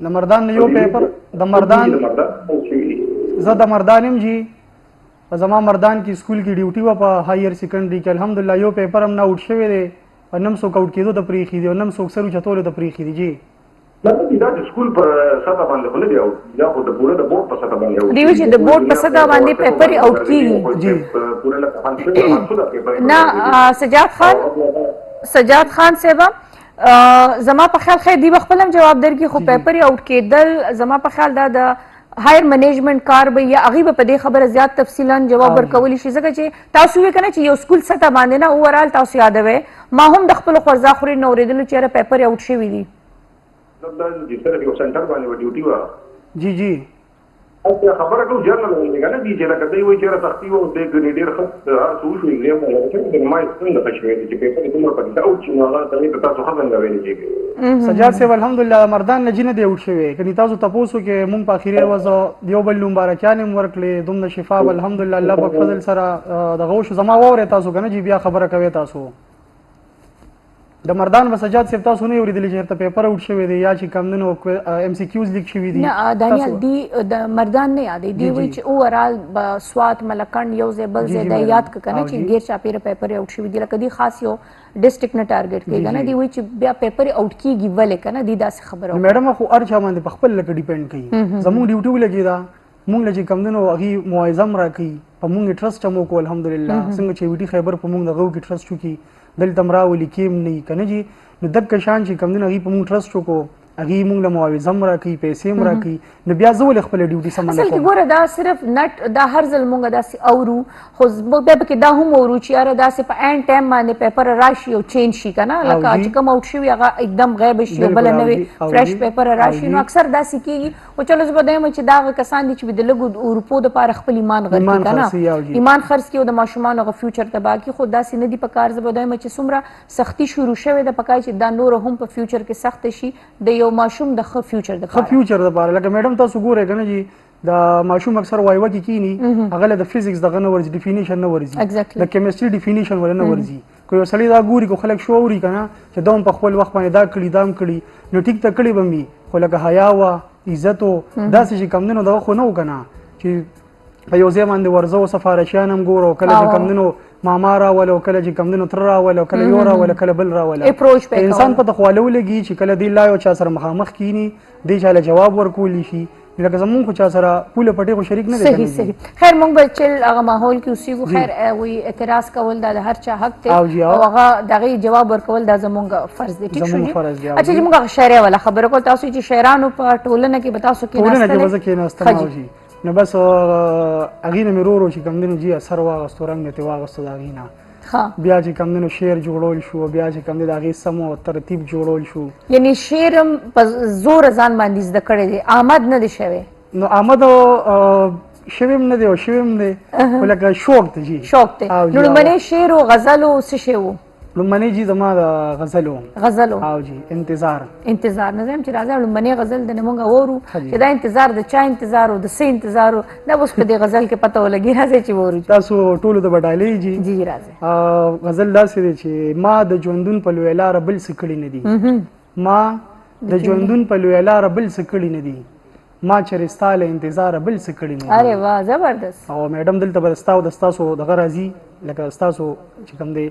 د مردان یو پیپر د مردان زه د مردانم جی په زما مردان کې سکول کې ډیوټي و په هایر سیکنډري کې الحمدلله یو پیپر هم نه اوټ شوی دی او نم څوک اوټ کېدو ته پرېښي دي او نم څوک سر اوچتولو ته پرېښي دي جی دا د سکول په سطح باندې خو نه دی اوټ دا خو د پوره د بورډ په سطح باندې اوټ دی چې د بورډ په سطح باندې پیپر اوټ کیږي جی پوره لکه نه سجاد خان صاحب زما په خیال خیر دی خپل هم جواب درکې خو پیپر اوټ کېدل زما په خیال دا د هایر منیجمنت کار به یا هغه په دې خبره زیات تفصیلا جواب ورکولی شي ځکه چې تاسو یې کنه چې یو سکول سطح باندې نه اوورال تاسو یادوي ما هم د خپل خورزا خوري نو ورېدل چې پیپر اوټ شوی دی دا د سره یو سنټر باندې ډیوټي و جی جی اته خبره کوم جرنل باندې کنه دي چې لکه دوی وایي چې تختی وو د ګریډر خط ارسو شو ایګزام ولا چې ما یې څنګه تشوي چې پیپر کومه پاتې او چې نو هغه ته تاسو خبرنګ ویلې چې سجاد صاحب الحمدلله مردان نه جنه دی اوټ شوی کني تاسو تاسو کې مونږ په اخیری ورځ دیو بل مبارکانه ورکړي دومره شفا الحمدلله الله په فضل سره د غوښ زما وره تاسو کنه جی بیا خبره کوي تاسو د مردان وسجاد صاحب تاسو نه اوریدلی چې ته پیپر اوټ شوی دی یا چې کم نو ام سی کیوز لیک شوی دی نه دانیال دی د مردان نه یادې دی وی چې اوورال سوات ملکند یو زبل زیاده یاد کنه چې غیر چاپیره پیپر اوټ شوی دی لکه دی خاص یو ډیسټریکټ نه ټارګټ کوي کنه دی وی چې بیا پیپر اوټ کیږي ولې کنه دی داسې خبره میډم خو هر چا باندې په خپل لکه ډیپند کوي زموږ ډیوټي ولګی دا مونږ چې کم دنو هغه موعظم راکې په مونږ ټرست مو کو الحمدلله څنګه چې ویټي خیبر په مونږ دغه کې ټرست وکي دلته مراولي کېم نه کنه جی نو دک شان چې کم دنو هغه په مونږ ټرست وکړو هغه مونږ له موعظم راکې پیسې راکې نو بیا زول خپل ډیوټي سم نه اصل کې ګوره دا صرف نت دا هر ځل مونږ داسې اورو خو به کې دا هم اورو چې یاره داسې په ان ټایم باندې پیپر راشي او چینج شي کنه لکه چې کوم اوټ شي هغه एकदम غیب شي بل نه وي فرش پیپر راشي نو اکثر داسې کیږي او چلو زه بدایم چې دا کسان دي چې د لګو اروپو د پاره خپل ایمان غرقي کنه ایمان خرڅ کیو د ماشومان غو فیوچر ته باقي خو داسې نه دي په کار زه بدایم چې څومره سختی شروع شوه د پکای چې دا نور هم په فیوچر کې سخت شي د یو ماشوم د فیوچر د فیوچر د باره لکه میډم تاسو ګورئ کنه جی د ماشوم اکثر وایو کې کینی هغه د فزیکس دغه نه ورځي ډیفینیشن نه ورځي د کیمستري ډیفینیشن ورنه ورځي کوي سړی دا ګوري کو خلک شووري کنه چې دوم په خپل وخت باندې دا کړی دام کړی نو ټیک ته کړی بمي خو لکه حیا وا عزت او داسې چې کم نه دغه خو نه وکنه چې په یو ځای باندې ورزو سفارشیان هم ګورو کله چې کم نه ماما را ولو کله چې کم نه تر را ولو کله یو را ولو کله بل را ولو انسان په تخوالو لګي چې کله دی لا یو چا سره مخامخ کینی دی چاله جواب ورکول شي لکه زمون خو چا سره پوله پټي خو شریک نه دي صحیح خیر مونږ به چل هغه ماحول کې اوسېږو خیر وی اعتراض کول د هر چا حق ته او هغه دغه جواب ورکول د زمونږ فرض دی ټیک شو اچھا چې مونږ شعر ولا خبره کول تاسو چې شاعرانو په ټولنه کې بتاسو کې ټولنه کې وځه کې ناستمه نو بس هغې نه مې ورو ورو چې کوم دی نو جي اثر واغستو رنګ مې ترې واغستو د هغې نه بیا چې کوم دی نو شعر جوړول شو بیا چې کوم دی د هغې سم او ترتیب جوړول شو یعنی شعر هم په زور ځان باندې زده کړی دی آمد نه دی شوی نو آمد شوی هم نه دی او شوی هم دی خو لکه شوق دی جي شوق دی نو لومړنی شعر او غزل او څه شی و لومړنی جي زما د غزل و او جي انتظار نه زم چې راځه لومړنی غزل د مونږ اورو چې دا انتظار د چا انتظار او د څه انتظار دا اوس په دې غزل کې پته ولګي راځي چې وورو تاسو ټولو د بډایلې جي راځي غزل داسې دی چې ما د ژوندون په لوی لاره بل څه کړي نه دي ما د ژوندون په لوی لاره بل څه کړي نه دي ما چېرې ستا له انتظاره بل څه کړي نه دي ارې واه زبردست او میډم دلته به ستا او د ستاسو دغه راځي لکه ستاسو چې کوم دی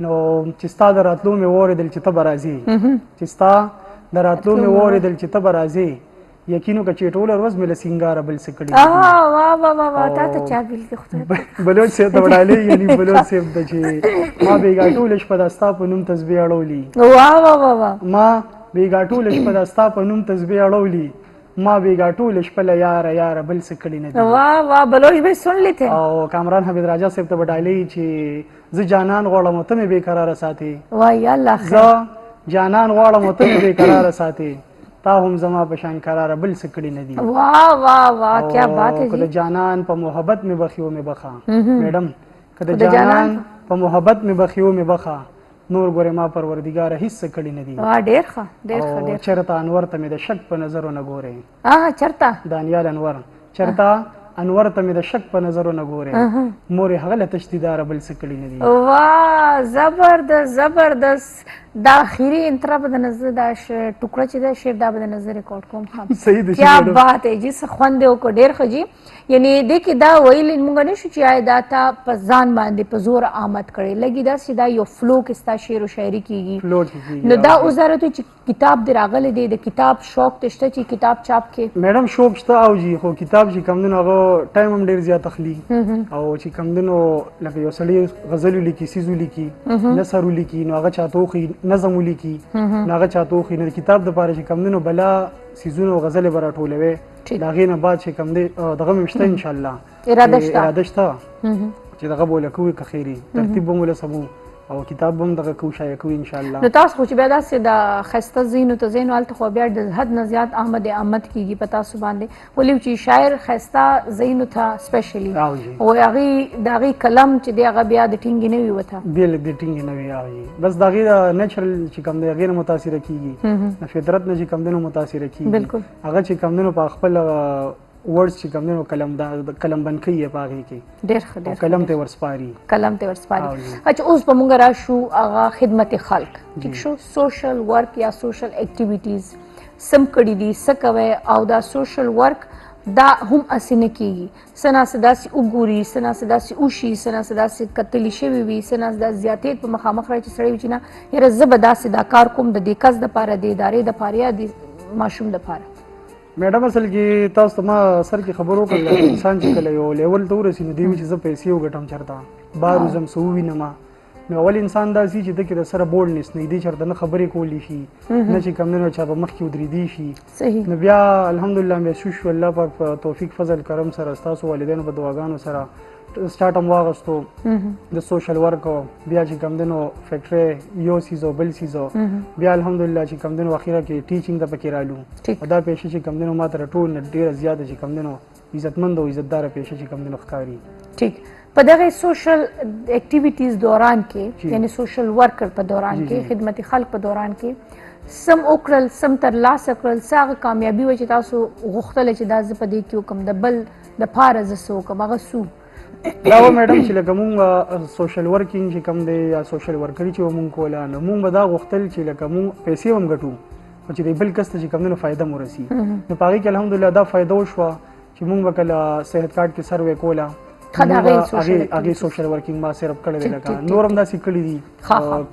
نو چې ستا د راتلو مې واورېدل چې ته به راځې چې ستا د راتلو مې واورېدل چې ته به راځې یقینو که چې ټوله ورځ مې له سینګاره بل څه کړي تا ته چا بېل کې خدای بلوچ صاحب ته وړاندې یعنې بلوچ صاحب ته چې ما بېګا ټوله شپه د ستا په نوم تسبیح اړولي ما بېګا ټوله شپه د ستا په نوم تسبیح اړولي ما بېګا ټوله شپه له یاره بل څه کړي نه دي واہ بلوچ به سن لیتے او کامران حمید راجا صاحب ته وډایلی چې زه جانان غواړم ته مې بېقراره ساتې واه یا الله زه جانان غواړم ته مې بېقراره ساتې تا هم زما په شان قراره بل څه کړي نه دي واہ کیا بات ہے که د جانان په محبت مې بخیو مې بخا میډم که د جانان په محبت مې بخیو مې بخا نور ګوره ما پروردګاره هیڅ څه کړي نه دي ډېر ښه چېرته انور ته مې د شک په نظر ونه ګورې چېرته دانیال انور چېرته انور ته مې د شک په نظر ونه ګورې مور یې هغه له تشدیداره بل څه کړي نه دي واه زبردست دا اخیری انترا به د نظر دا ټوکړه چې دا شعر دا به د نظر ریکارډ کوم صحیح دی کیا بات ہے جی څه خوند دی وکړو ډېر ښه جي یعنی دې کې دا ویل موږ نه شو چې آیا دا تا په ځان باندې په زور آمد کړی لګي داسې دا یو فلو کې ستا شعر و شاعري کېږي نو دا اوس دا راته چې کتاب دې راغلی دی د کتاب شوق دې شته چې کتاب چاپ کې میډم شوق شته او جي خو کتاب چې کوم دی نو هغه ټایم هم ډېر زیات اخلي او چې کوم دی نو لکه یو سړی غزل ولیکي څیز ولیکي نثر ولیکي نو هغه چاته وښي نظم ولیکي نو هغه چاته وښي نو د کتاب دپاره چې کوم دی نو بلا سیزونه او غزلې به راټولوې د هغې نه بعد چې کوم دی دغه مې شته انشاءالله اراده شته چې دغه به ولکه وي که خیر ترتیب به مو ولسمو او کتاب هم دغه کو شایع کوي انشاءالله نو تاسو خو چې بیا داسې د ښایسته ذهنو ته ذهن هلته خو بیا د حد نه زیات آمد کېږي په تاسو باندې ولې چې شاعر ښایسته ذهنو ته سپیشلي او هغې د هغې کلم چې دی هغه بیا د ټینګې نه وي ورته بیا لږ د ټینګې نه وي بس د هغې د نیچرل چې کوم دی هغې نه متاثره کېږي د فطرت نه چې کوم دی نو متاثره کېږي هغه چې کوم دی نو په خپل ورډز چې کوم دی نو قلم بند کوي یې په هغې کې ډېر ښه قلم ته ورسپاري اچھا اوس به مونږ راشو هغه خدمت خلق ټیک شو سوشل ورک یا سوشل اکټیویټیز سم کړي دي څه کوئ او دا سوشل ورک دا هم هسې نه کېږي څه ناسې داسې وګوري څه ناسې داسې وشي څه ناسې داسې کتلي شوي وي څه ناسې داسې زیاتېت په مخامخ راشي چې سړی وي چې نه یاره زه به داسې دا کار کوم د دې کس دپاره د ادارې دپاره یا د ماشوم دپاره میډم اصل کې تاسو ته ما سر کې خبر وکړل انسان چې کله یو لیول ته ورسي نو دی چې زه پیسې وګټم چېرته بار وځم څه ووینم نو اول انسان داسې چې ده کې د سره بولډنس نه دی چېرته نه خبرې کولی شي نه چې کوم دی نو چا به مخکې ودرېدی شي نو بیا الحمدلله محسوس شو الله پاک په توفیق فضل کرم سره ستاسو والدینو په دعاګانو سره سټارټ هم واغستو د سوشل ورک بیا چې کوم دی نو فیکټرۍ یو سیز او بل سیز بیا الحمدلله چې کوم دی نو اخره کې ټیچینګ ته پکې رالو دا پیشه چې کوم دی نو ما ته ټول نه ډېره زیاته چې کوم دی نو عزتمند او عزتداره پیشه چې کوم دی نو ښکاري ټیک په دغه سوشل اکټیویټیز دوران کې یعنی سوشل ورکر په دوران کې خدمت خلق په دوران کې سم وکړل سم ترلاسه کړل څه هغه کامیابي وه چې تاسو غوښتله چې دا زه په دې کې وکړم د بل دپاره زه څه وکړم هغه څو دا و میډم چې لکه مونږ سوشل ورکینګ چې کوم دی یا سوشل ورکري چې مونږ کوله نو مونږ به دا غوښتل چې لکه مونږ پیسې هم ګټو خو چې د بل کس ته چې کوم دی نو فایده مو رسي نو په هغې کې الحمدلله دا فایده وشوه چې مونږ به کله صحت کارډ کې سروې کوله هغې سوشل ورکینګ ما صرف کړی دی لکه نور هم داسې کړي دي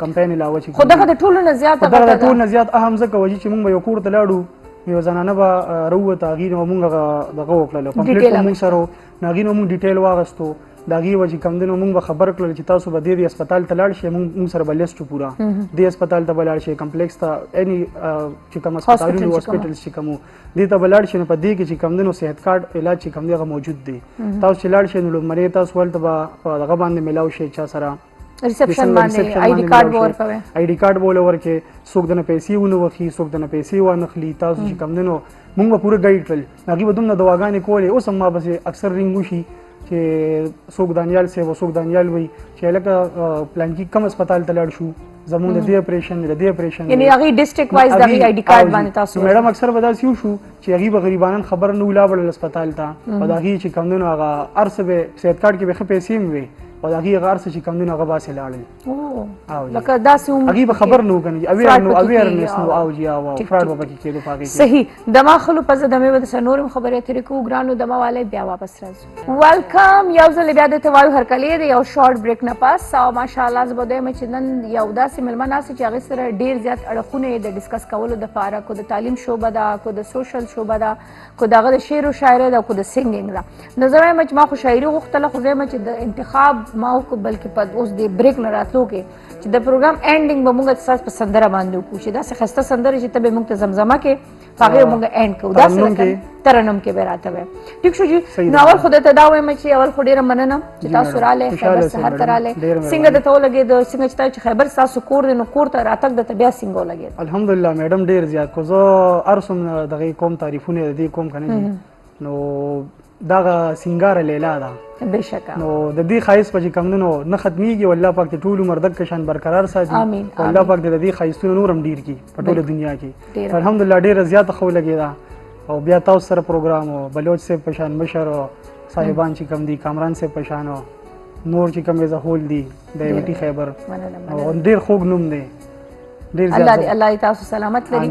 کمپین علاوه چې خو دغه د ټولو نه زیاته دغه د ټولو نه زیات اهم ځکه وجې چې مونږ به یو کور ته لاړو یو زنانه به راووته هغې نه به مونږ دغه وکړله کمپلیټ به مونږ سره نو هغې نه مونږ ډیټیل واغستو داغي و چې کم دنو مونږ به خبر کړل چې تاسو به دې هسپتال ته لاړ شئ مونږ سره به لیست پورا دې هسپتال ته به لاړ شئ کمپلیکس ته اني چې کوم هسپتالونو هاسپټلز چې کوم دې ته به لاړ شئ نو په دې کې چې کم دنو صحت کارت علاج چې کم دی هغه موجود دی تاسو چې لاړ شئ نو لومړی تاسو ولته به هغه باندې ملاو شئ چا سره ریسپشن باندې آی ډی کارت ورکوي آی ډی کارت بوله ورکه څوک دنه پیسې ونه وخی څوک دنه پیسې ونه خلی تاسو چې کم دنو مونږ به پوره گایډ کړل هغه به دومره دواګانې کولې اوس هم ما بس اکثر رینګ وشي چې څوک دانیال سه و څوک دانیال وي چې لکه پلان کې کم هسپتال ته لاړ شو زموږ د دې اپریشن یعنی هغه ډیسټریکټ وایز د آی ډی کارت باندې تاسو میډم اکثر به داسې وشو چې هغه به غریبانان خبر نه ولا بل هسپتال ته او دا هغه چې کم دنو هغه ارسه به صحت کارت کې به پیسې وي او هغه غار څه چې کم دنو هغه باسه لاړل او لکه داسې هغه به خبر نه وکني اویرنس نو او جی او فراد به کې کېدو پاګه صحیح دما خلو پس د مې د نورم خبره ترې کو ګرانو دما والے بیا واپس راځو ویلکم یو ځل بیا د توایو هر کلی دی یو شارټ بریک نه پاس او ماشاءالله زبده مې چې نن یو داسې ملمنه چې هغه سره ډیر زیات اړخونه د ډیسکس کولو د فاره کو د تعلیم شوبه دا کو د سوشل شوبه دا کو دغه شعر او شاعري دا کو د سنگینګ دا نظر مې ما خو شاعري غوښتله خو زه مې چې د انتخاب ما کو بلکې په اوس د بریک نه راتلو کې چې د پروګرام اینډینګ به موږ تاسو په سندره باندې وکړو چې دا څه خسته سندره چې ته به موږ ته زمزمه کې هغه موږ اینډ کوو دا څه ترنم کې به راته وي ټیک شو جی نو اول خدای ته دا وایم چې اول خو ډیره مننه چې تاسو رااله خبر سحر تراله څنګه د تو لګي د څنګه چې تاسو خبر تاسو کور دې نو کور ته راتګ د بیا څنګه لګي الحمدلله میډم ډیر زیات کو زه ارسم دغه کوم تعریفونه دې کوم کنه نو دغه سنگار لیلا ده بشکا نو د دې خایس په کمونو نه ختميږي والله پاک ته ټول عمر دک شان برقرار ساتي امين والله پاک د دې خایسونو نورم ډیر کی په ټوله دنیا کې الحمدلله ډیر زیات خو لګی دا او بیا تاسو سره پروګرام او بلوچ سے پشان مشر او صاحبان چې کم دي کامران سے پشان او نور چې کم زه هول دي د ویټي خیبر او ډیر خوږ نوم دی الله دې الله تاسو سلامت لري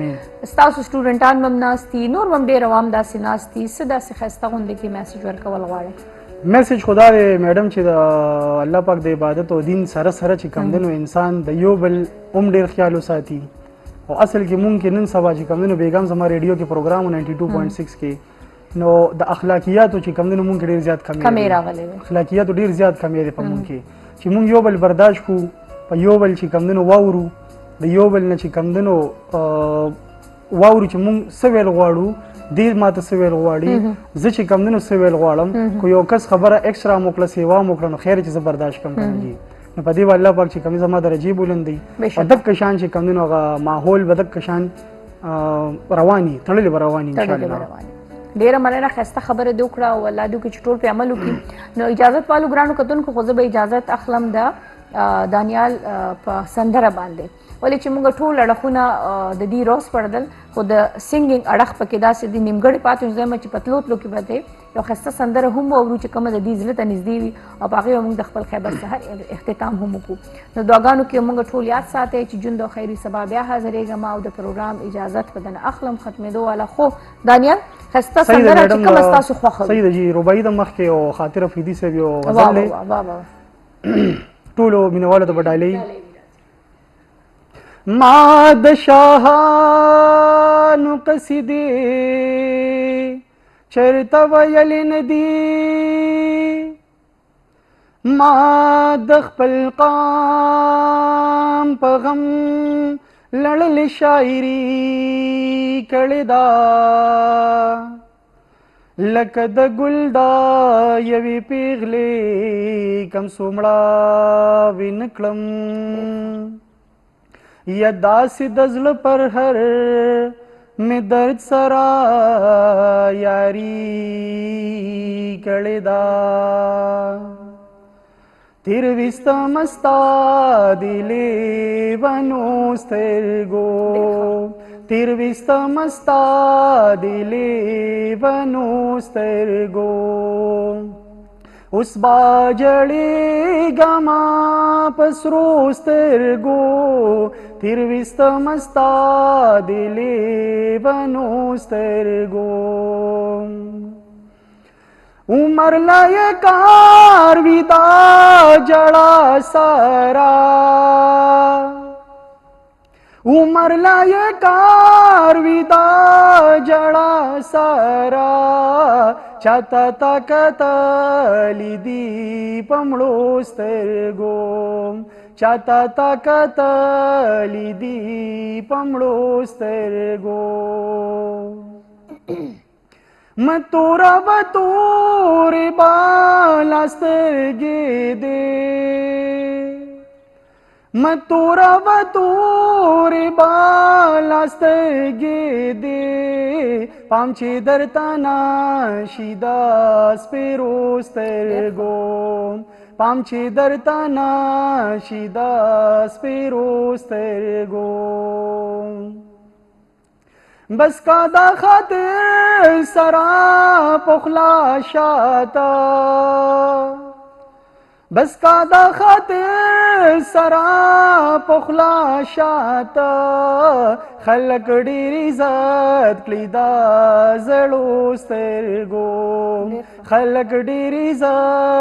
تاسو سټوډنټان مم ناشتي نور مم ډیر عوام داسې ناشتي صدا سي خسته غونډه کې میسج ورکول غواړي میسج خدا دې میډم چې الله پاک د عبادت او دین سره سره چې کم دنو انسان د یو بل ډیر خیال وساتي او اصل کې ممکن نن سبا چې کم دنو بیگم زما ریډیو کې پروګرام 92.6 کې نو د اخلاقیاتو چې کم دنو مونږ ډیر زیات کمی راغلي اخلاقیات ډیر زیات کمی دي په مونږ کې چې مونږ یو بل برداشت کو په یو بل چې کم دنو واورو د یو بل نه چې کم دنو واورو چې مونږ سویل غواړو دې ماته سویل غواړي زه چې کم دنو سویل غواړم کو یو کس خبره ایکسترا موکله سیوا موکله نو خیر چې زه برداشت کوم کوي نو په دې والله پاک چې کمی زما درجه بولندي په دک شان چې کم دنو غا ماحول بدک شان رواني تړلې رواني ان شاء الله ډیره مننه خسته خبره دی وکړه او الله دې کې ټول په عمل وکړي نو اجازه پالو ګرانو کتونکو خو زه به اجازه اخلم د دانیال په سندره باندې ولې چې موږ ټول اړخونه د دې روز پړدل خو د سنگینګ اړخ پکې داسې د نیمګړی پاتې ځای چې پتلوتلو کې به یو خسته سندره هم اورو چې کومه د دې زړه ته نږدې وي او په هغې موږ د خپل خیبر سحر اختتام هم وکړو نو دعاګانو کې موږ ټول یاد ساتئ چې ژوند او خیري سبا بیا حاضرېږم او د پروګرام اجازت په دنه اخلم ختمېدو والا خو دانیال خسته سندره چې کومه ستاسو خوښه صحیح ده جی رباعي د مخکې او خاطر افریدي صاحب یو غزل دی ټولو مینوالو ته به ډالۍ ما د شاهانو قصیدې چرته ویلې نه دي ما د خپل قام په غم لړلې شاعري کړې ده لکه د ګلدا یوې پیغلې کم څومره وینکړم یا داسې د زړه پر هر مې درد سره یاري کړې ده تیر ویستم ستا د لیوانو سترګو تیر ویستم ستا د لیوانو سترګو اوس با جړېږم په سرو سترګو تیر ویستم ستا د لیوانو سترګو عمر لای کار ودا جړا سارا عمر لای کار ودا جړا سارا چاته طاقت لیدي پمړو سترګو چاته طاقت لیدي پمړو سترګو متورا بتور بالا سترګې دې متورا بتور بالا سترګې دې پام چې درته نشي د سپېرو سترګو پام چې درته نشي د سپېرو سترګو بس کا دا خاطر سرا پخلا شاتا بس کا دا خاطر سرا پخلا شاتا خلق ډېر عزت کړي دا زړو سترګو خلق ډېر عزت